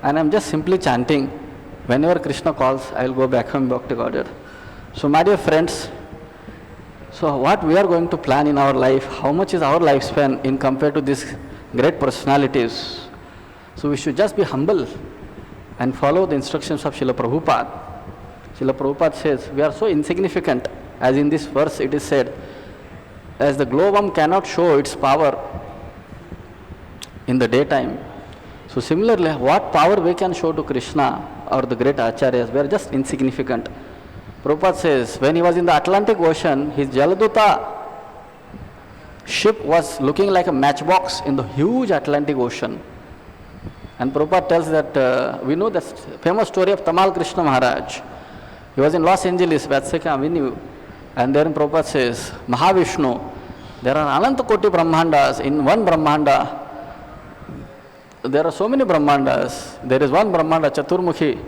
and I am just simply chanting. Whenever Krishna calls, I will go back home back to Godhead. So my dear friends, so what we are going to plan in our life, how much is our lifespan in compared to these great personalities? So we should just be humble and follow the instructions of Srila Prabhupada. Srila Prabhupada says, we are so insignificant, as in this verse it is said, as the glowworm cannot show its power in the daytime. So similarly, what power we can show to Krishna or the great Acharyas? We are just insignificant. Prabhupada says, when he was in the Atlantic Ocean, his Jaladuta ship was looking like a matchbox in the huge Atlantic Ocean. And Prabhupada tells that, we know the famous story of Tamal Krishna Maharaj. He was in Los Angeles, Vatsika Avenue, and then Prabhupada says, Mahavishnu, there are Ananta Koti Brahmandas. In one Brahmanda, there are so many Brahmandas. There is one Brahmanda, Chaturmukhi,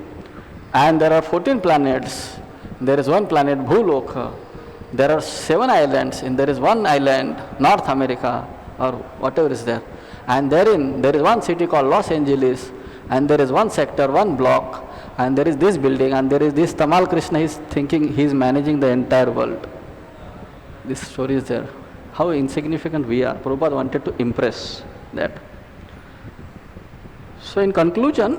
and there are 14 planets. There is one planet, Bhuloka. There are 7 islands, and there is one island, North America, or whatever is there. And therein, there is one city called Los Angeles, and there is one sector, one block, and there is this building, and there is this Tamal Krishna. He is thinking he is managing the entire world. This story is there. How insignificant we are. Prabhupada wanted to impress that. So in conclusion,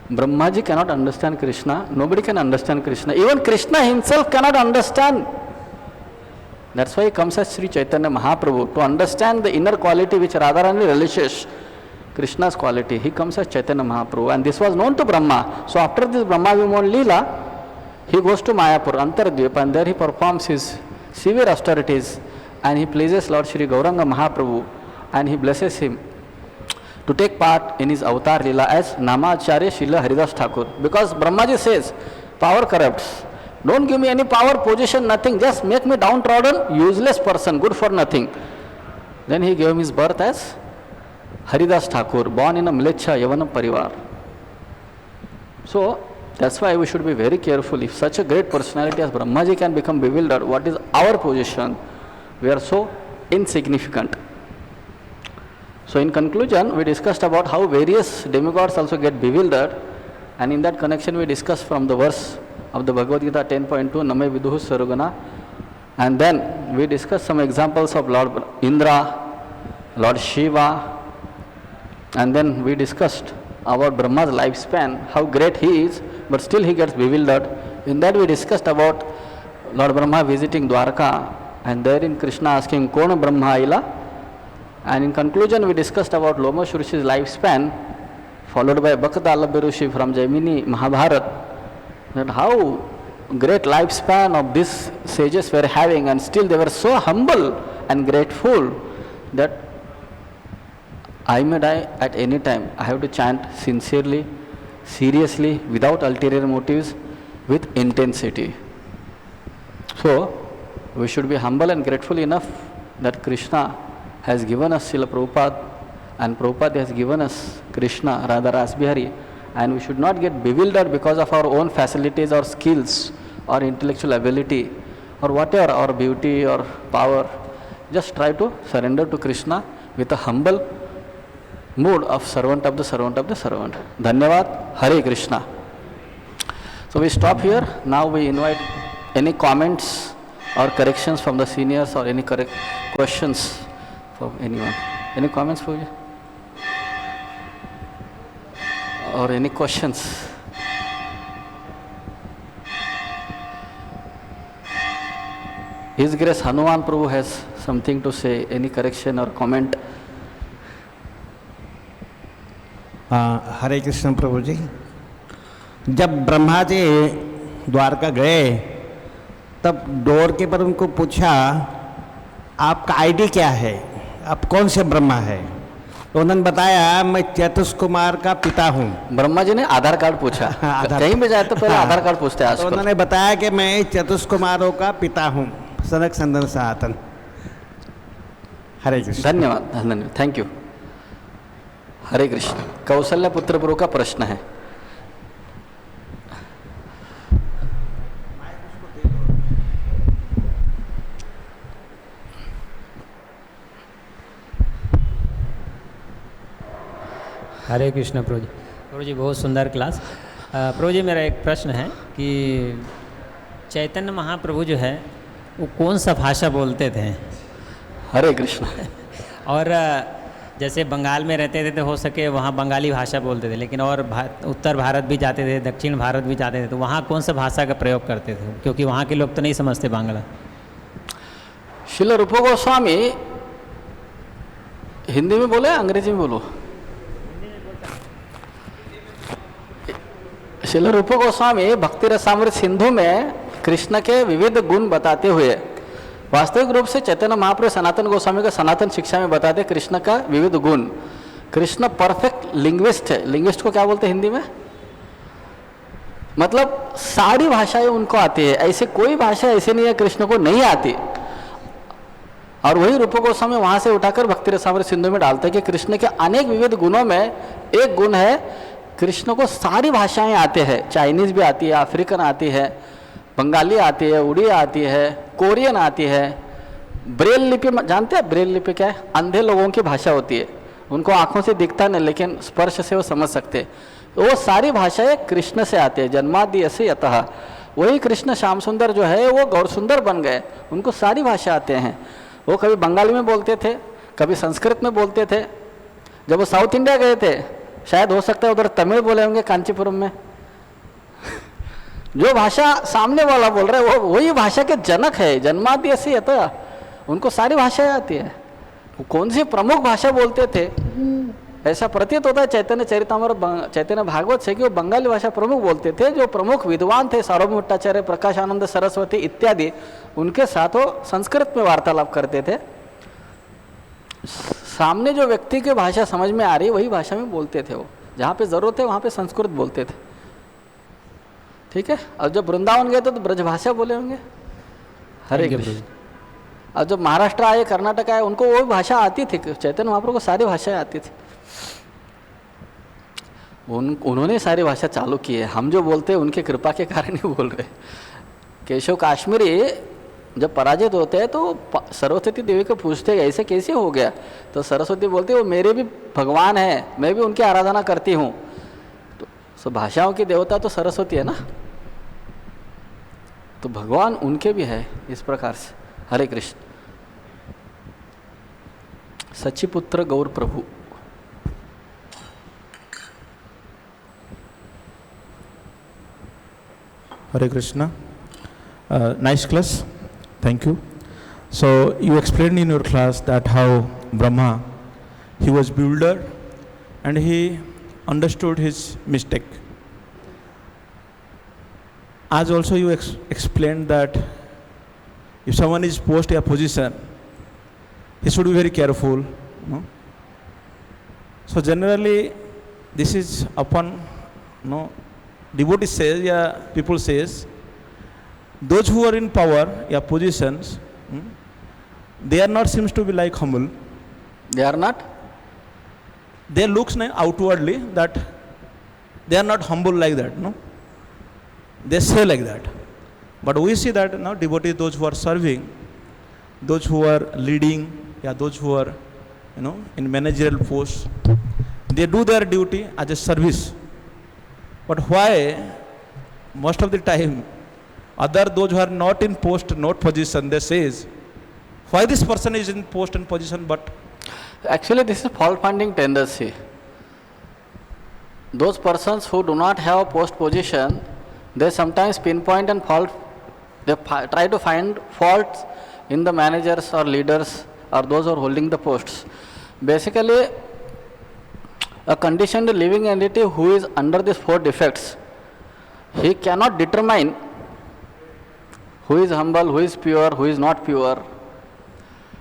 Brahmaji cannot understand Krishna. Nobody can understand Krishna. Even Krishna himself cannot understand. That's why he comes as Sri Chaitanya Mahaprabhu, to understand the inner quality which Radharani relishes, Krishna's quality. He comes as Chaitanya Mahaprabhu, and this was known to Brahma. So after this Brahma Vimon Leela, he goes to Mayapur, Antardvip, and there he performs his severe austerities, and he pleases Lord Sri Gauranga Mahaprabhu, and he blesses him to take part in his avatar Leela as Namacharya Srila Haridas Thakur. Because Brahmaji says, power corrupts. Don't give me any power, position, nothing. Just make me downtrodden, useless person, good for nothing. Then he gave him his birth as Haridas Thakur, born in a Mlecha Yavanam Parivar. So that's why we should be very careful. If such a great personality as Brahmaji can become bewildered, what is our position? We are so insignificant. So in conclusion, we discussed about how various demigods also get bewildered, and in that connection we discussed from the verse of the Bhagavad Gita 10.2, Name Viduhu Sarugana, and then we discussed some examples of Lord Indra, Lord Shiva, and then we discussed about Brahma's lifespan, how great he is, but still he gets bewildered. In that we discussed about Lord Brahma visiting Dwarka, and therein Krishna asking, Kona Brahma Ila? And in conclusion, we discussed about Lomash Rishi's lifespan, followed by Bhakta Allabhi Rishi from Jaimini Mahabharat, that how great lifespan of these sages were having, and still they were so humble and grateful that I may die at any time. I have to chant sincerely, seriously, without ulterior motives, with intensity. So, we should be humble and grateful enough that Krishna has given us Srila Prabhupada, and Prabhupada has given us Krishna, Radha Rasbihari, and we should not get bewildered because of our own facilities or skills or intellectual ability or whatever, or beauty or power. Just try to surrender to Krishna with a humble mood of servant of the servant of the servant. Dhanyavad. Hare Krishna. So we stop here. Now we invite any comments or corrections from the seniors, or any questions from anyone. Any comments for you? Or any questions? His Grace Hanuman Prabhu has something to say. Any correction or comment? हरे कृष्ण प्रभु जी, जब ब्रह्मा जी द्वारका गए तब door के पर उनको पूछा आपका ID क्या है, आप कौन से ब्रह्मा है? तो उन्होंने बताया मैं चतुष कुमार का पिता हूँ। ब्रह्मा जी ने आधार कार्ड पूछा। कहीं भी जाए तो पहले आधार कार्ड पूछते हैं। तो उन्होंने बताया कि मैं चतुष कुमारों का पिता हूँ, सनक संदन सनातन। हरे कृष्ण। धन्यवाद, धन्यवाद, थैंक यू। हरे कृष्ण। कौशल्य पुत्र प्रभु का प्रश्न है। हरे कृष्ण प्रभु जी। प्रभु जी बहुत सुंदर क्लास। प्रभु जी मेरा एक प्रश्न है कि चैतन्य महाप्रभु जो है वो कौन सा भाषा बोलते थे? हरे कृष्ण। और जैसे बंगाल में रहते थे तो हो सके वहाँ बंगाली भाषा बोलते थे, लेकिन और उत्तर भारत भी जाते थे, दक्षिण भारत भी जाते थे, तो वहाँ कौन सा भाषा का प्रयोग करते थे? क्योंकि वहाँ के लोग तो नहीं समझते बांग्ला। श्रील रूप गोस्वामी हिंदी में बोले, अंग्रेजी में बोलो? श्रील रूप गोस्वामी भक्ति रसामृत सिंधु में कृष्ण के विविध गुण बताते हुए, वास्तविक रूप से चैतन्य महाप्रभु सनातन गोस्वामी का सनातन शिक्षा में बताते कृष्ण का विविध गुण। कृष्ण परफेक्ट लिंग्विस्ट है। लिंग्विस्ट को क्या बोलते हैं हिंदी में? मतलब सारी भाषाएं उनको आती है, ऐसे कोई भाषा ऐसे नहीं है कृष्ण को नहीं आती। और वही रूप गोस्वामी वहां से उठाकर भक्ति रसामृत सिंधु में डालते हैं कि कृष्ण के अनेक विविध गुणों में एक गुण है कृष्ण को सारी भाषाएं आते हैं। चाइनीज भी आती है, अफ्रीकन आती है, बंगाली आती है, उड़िया आती है, कोरियन आती है, ब्रेल लिपि जानते हैं? ब्रेल लिपि क्या है? अंधे लोगों की भाषा होती है, उनको आंखों से दिखता नहीं लेकिन स्पर्श से वो समझ सकते हैं। तो वो सारी भाषाएं कृष्ण से आती है। जन्मादि ऐसे यतः वही कृष्ण श्याम सुंदर जो है वो गौर सुंदर बन गए, उनको सारी भाषा आते हैं। वो कभी बंगाली में बोलते थे, कभी संस्कृत में बोलते थे। जब वो साउथ इंडिया गए थे, शायद हो सकता है उधर तमिल बोले होंगे कांचीपुरम में। जो भाषा सामने वाला बोल रहा है वो वही भाषा के जनक है। जन्मादि ऐसे यतः उनको सारी भाषाएं आती है। वो कौन सी प्रमुख भाषा बोलते थे ऐसा प्रतीत होता है चैतन्य चरितामृत चैतन्य भागवत से कि वो बंगाली भाषा प्रमुख बोलते थे। जो प्रमुख विद्वान थे सार्वभौम भट्टाचार्य, प्रकाशानंद सरस्वती इत्यादि, उनके साथ वो संस्कृत में वार्तालाप करते थे। सामने जो व्यक्ति की भाषा समझ में आ रही है वही भाषा में बोलते थे। वो जहाँ पे जरूरत है वहाँ पे संस्कृत बोलते थे। ठीक है। और जब वृंदावन गए तो ब्रजभाषा बोले होंगे। हरे कृष्ण। और जब महाराष्ट्र आए, कर्नाटक आए, उनको वो भाषा आती थी। चैतन्य महाप्रभु को सारी भाषाएं आती थी। उन्होंने सारी भाषा चालू की है। हम जो बोलते हैं उनके कृपा के कारण ही बोल रहे। केशव काश्मीरी जब पराजित होते हैं तो सरस्वती देवी को पूछते हैं ऐसे कैसे हो गया? तो सरस्वती बोलती है वो मेरे भी भगवान है, मैं भी उनकी आराधना करती हूँ। तो भाषाओं की देवता तो सरस्वती है ना, तो भगवान उनके भी है इस प्रकार से। हरे कृष्ण। सच्चिपुत्र गौर प्रभु। Hare Krishna. Nice class. Thank you. So you explained in your class that how Brahma, he was builder and he understood his mistake. As also you explained that if someone is post a position, he should be very careful. No? So generally, this is upon devotee says, yeah, people says, those who are in power, yeah, positions, they are not seems to be like humble. They are not? They looks outwardly that they are not humble like that, no? They say like that. But we see that now devotees, those who are serving, those who are leading, those who are, in managerial posts, they do their duty as a service. But why most of the time those who are not in post, not position, they says, why this person is in post and position, but Actually, this is fault finding tendency. Those persons who do not have post position, they sometimes pinpoint and fault. They try to find faults in the managers or leaders or those who are holding the posts. Basically, a conditioned living entity who is under these 4 defects, he cannot determine who is humble, who is pure, who is not pure.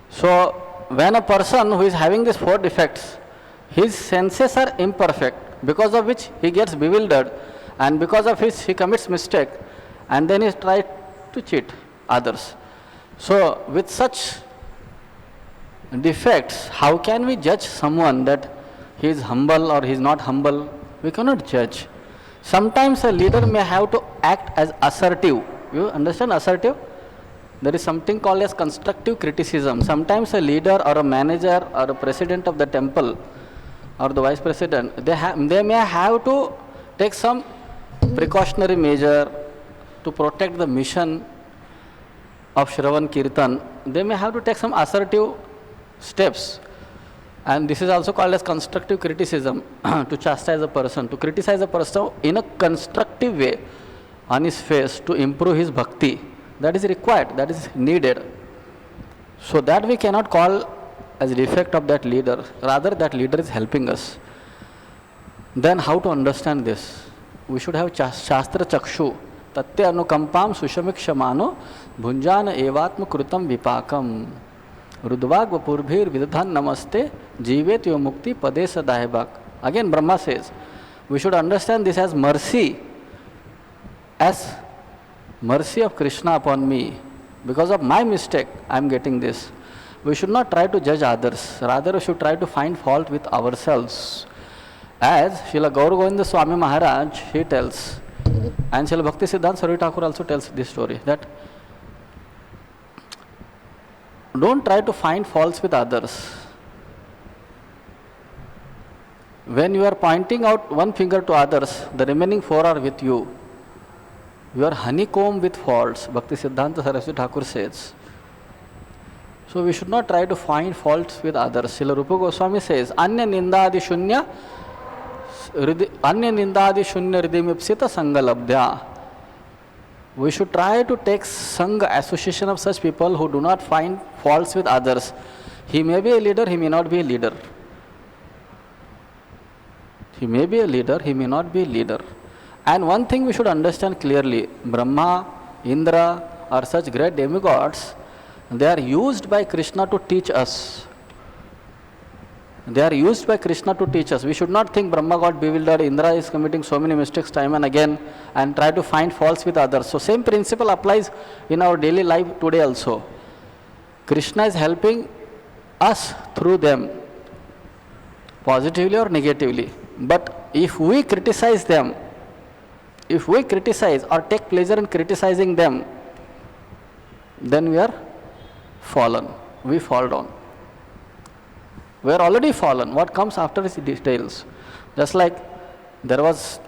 So, when a person who is having these 4 defects, his senses are imperfect, because of which he gets bewildered, and because of which he commits mistake, and then he tries to cheat others. So, with such defects, how can we judge someone that he is humble or he is not humble? We cannot judge. Sometimes a leader may have to act as assertive. You understand assertive? There is something called as constructive criticism. Sometimes a leader or a manager or a president of the temple or the vice president, they may have to take some precautionary measure to protect the mission of Shravan Kirtan. They may have to take some assertive steps, and this is also called as constructive criticism to chastise a person, to criticize a person in a constructive way on his face to improve his bhakti. That is required, that is needed. So that we cannot call as a defect of that leader, rather that leader is helping us. Then how to understand this? We should have Shastra Chakshu, Tatya Anukampam Sushamikshmano Bhunjana Evatma Krutam Vipakam Rudvagva Purvir Vidhan Namaste Jivet Yo Mukti Padesa Dahebak. Again Brahma says, we should understand this as mercy of Krishna upon me. Because of my mistake, I am getting this. We should not try to judge others, rather we should try to find fault with ourselves. As Srila Gaur Govinda Swami Maharaj, he tells, and Srila Bhakti Siddhanta Saraswati Thakur also tells this story, that don't try to find faults with others. When you are pointing out one finger to others, the remaining 4 are with you. You are honeycomb with faults, Bhakti Siddhanta Saraswati Thakur says. So we should not try to find faults with others. Srila Rupa Goswami says, Anya nindadi shunya hridimipsita sangalabdhya. We should try to take sangha, association of such people who do not find faults with others. He may be a leader, he may not be a leader. He may be a leader, he may not be a leader. And one thing we should understand clearly, Brahma, Indra are such great demigods, they are used by Krishna to teach us. They are used by Krishna to teach us. We should not think Brahma got bewildered, Indra is committing so many mistakes time and again, and try to find faults with others. So same principle applies in our daily life today also. Krishna is helping us through them, positively or negatively. But if we criticize them, if we criticize or take pleasure in criticizing them, then we are fallen. We fall down. We are already fallen. What comes after is details. Just like there was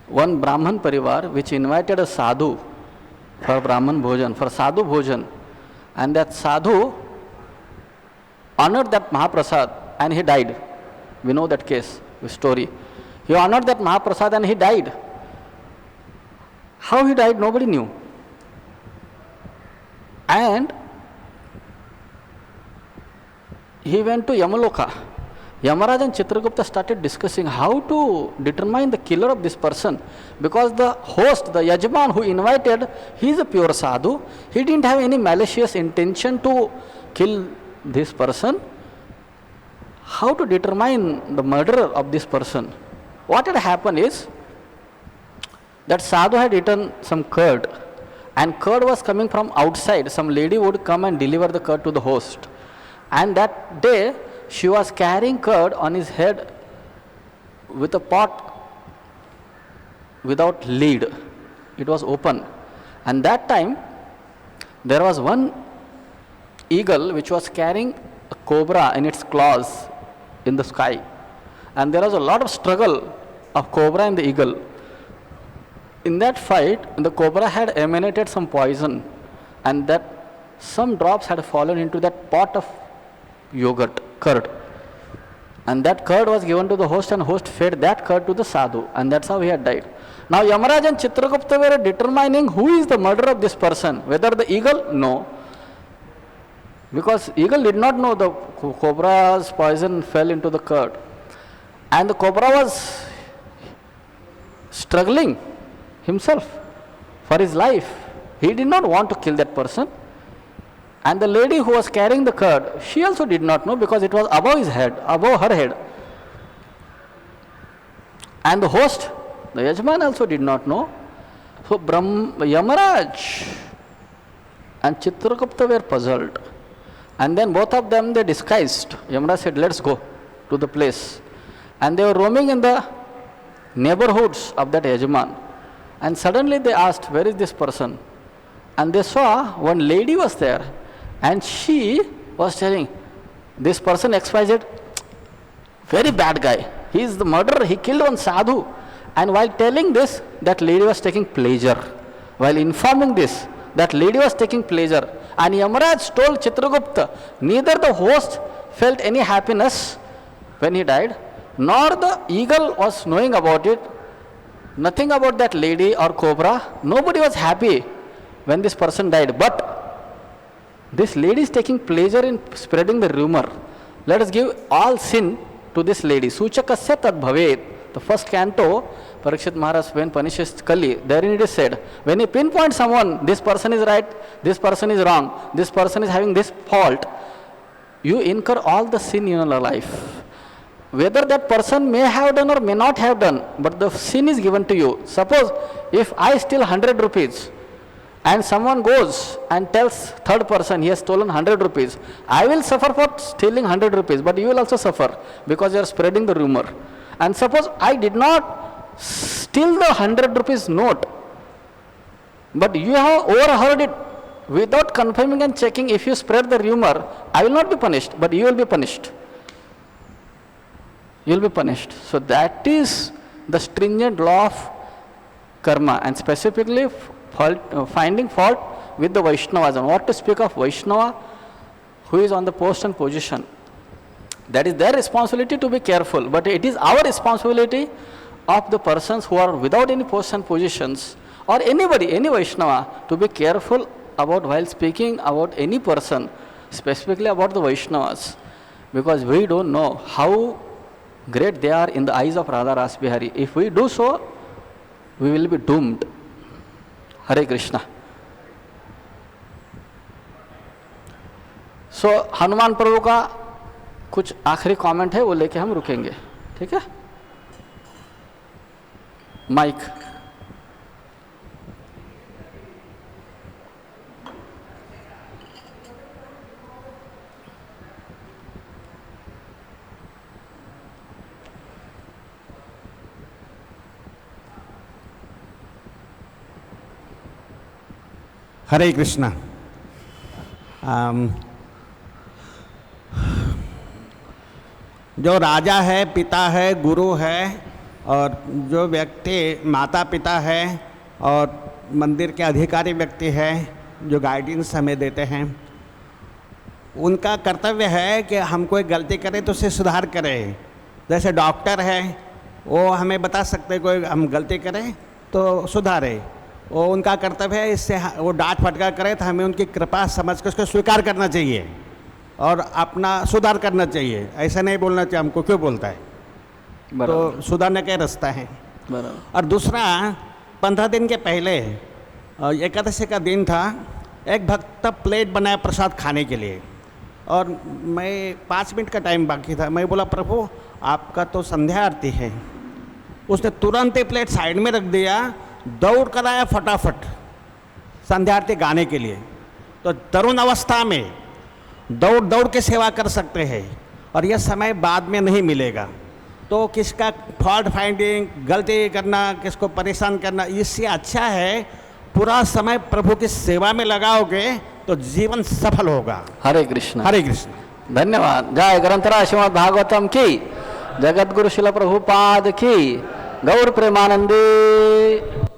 one Brahman parivar which invited a sadhu for Brahman bhojan, for sadhu bhojan, and that sadhu honored that Mahaprasad and he died. We know that case, the story. He honored that Mahaprasad and he died. How he died, nobody knew. And he went to Yamaloka. Yamaraj and Chitragupta started discussing how to determine the killer of this person, because the host, the Yajman who invited, he is a pure sadhu. He didn't have any malicious intention to kill this person. How to determine the murderer of this person? What had happened is that sadhu had eaten some curd, and curd was coming from outside. Some lady would come and deliver the curd to the host. And that day, she was carrying curd on his head with a pot without lid. It was open. And that time, there was one eagle which was carrying a cobra in its claws in the sky. And there was a lot of struggle of cobra and the eagle. In that fight, the cobra had emanated some poison, and that some drops had fallen into that pot of yogurt, curd. And that curd was given to the host, and host fed that curd to the sadhu, and that's how he had died. Now Yamaraj and Chitragupta were determining who is the murderer of this person, whether the eagle? No. Because eagle did not know the cobra's poison fell into the curd. And the cobra was struggling himself for his life. He did not want to kill that person. And the lady who was carrying the curd, she also did not know because it was above his head, above her head. And the host, the Yajman, also did not know. So Yamaraj and Chitragupta were puzzled. And then both of them, they disguised. Yamaraj said, let's go to the place. And they were roaming in the neighborhoods of that Yajman. And suddenly they asked, where is this person? And they saw one lady was there. And she was telling, this person XYZ, very bad guy. He is the murderer. He killed one sadhu. And while telling this, that lady was taking pleasure. While informing this, that lady was taking pleasure. And Yamaraj told Chitragupta, neither the host felt any happiness when he died, nor the eagle was knowing about it. Nothing about that lady or cobra. Nobody was happy when this person died. But this lady is taking pleasure in spreading the rumor. Let us give all sin to this lady. Suchakasya tad bhavet. The first canto, Parikshit Maharaj, when punishes Kali, therein it is said, when you pinpoint someone, this person is right, this person is wrong, this person is having this fault, you incur all the sin in your life. Whether that person may have done or may not have done, but the sin is given to you. Suppose if I steal 100 rupees, and someone goes and tells third person he has stolen 100 rupees, I will suffer for stealing 100 rupees, but you will also suffer because you are spreading the rumor. And suppose I did not steal the 100 rupees note, but you have overheard it without confirming and checking. If you spread the rumor, I will not be punished, but you will be punished. You will be punished. So that is the stringent law of karma, and specifically finding fault with the Vaishnavas. And what to speak of Vaishnava who is on the post and position? That is their responsibility to be careful, but it is our responsibility of the persons who are without any posts and positions, or anybody, any Vaishnava, to be careful about while speaking about any person, specifically about the Vaishnavas, because we don't know how great they are in the eyes of Radha Ras Bihari. If we do so, we will be doomed. Hare Krishna. So Hanuman प्रभु का कुछ आखिरी comment है, वो लेके हम रुकेंगे, ठीक है? माइक. हरे कृष्णा. जो राजा है, पिता है, गुरु है, और जो व्यक्ति माता पिता है और मंदिर के अधिकारी व्यक्ति है जो गाइडेंस हमें देते हैं, उनका कर्तव्य है कि हम कोई गलती करें तो उसे सुधार करें. जैसे डॉक्टर है, वो हमें बता सकते हैं कोई हम गलती करें तो सुधारें. वो उनका कर्तव्य है. इससे वो डांट फटकार करे तो हमें उनकी कृपा समझ कर उसको स्वीकार करना चाहिए और अपना सुधार करना चाहिए. ऐसा नहीं बोलना चाहिए हमको क्यों बोलता है, तो सुधारने का रास्ता है. और दूसरा, 15 दिन के पहले एकादशी का दिन था. एक भक्त प्लेट बनाया प्रसाद खाने के लिए, और मैं 5 मिनट का टाइम बाकी था. मैं बोला, प्रभु आपका तो संध्या आरती है. उसने तुरंत ही प्लेट साइड में रख दिया, दौड़ कर आया फटाफट संध्या आरती गाने के लिए. तो तरुण अवस्था में दौड़ दौड़ के सेवा कर सकते हैं, और यह समय बाद में नहीं मिलेगा. तो किसका फॉल्ट फाइंडिंग, गलती करना, किसको परेशान करना, इससे अच्छा है पूरा समय प्रभु की सेवा में लगाओगे तो जीवन सफल होगा। हरे कृष्ण। हरे कृष्ण। धन्यवाद। जय ग्रंथराज श्रीमद् भागवतम की, जगत गुरु शिल प्रभुपाद की, गौर प्रेमानंदे।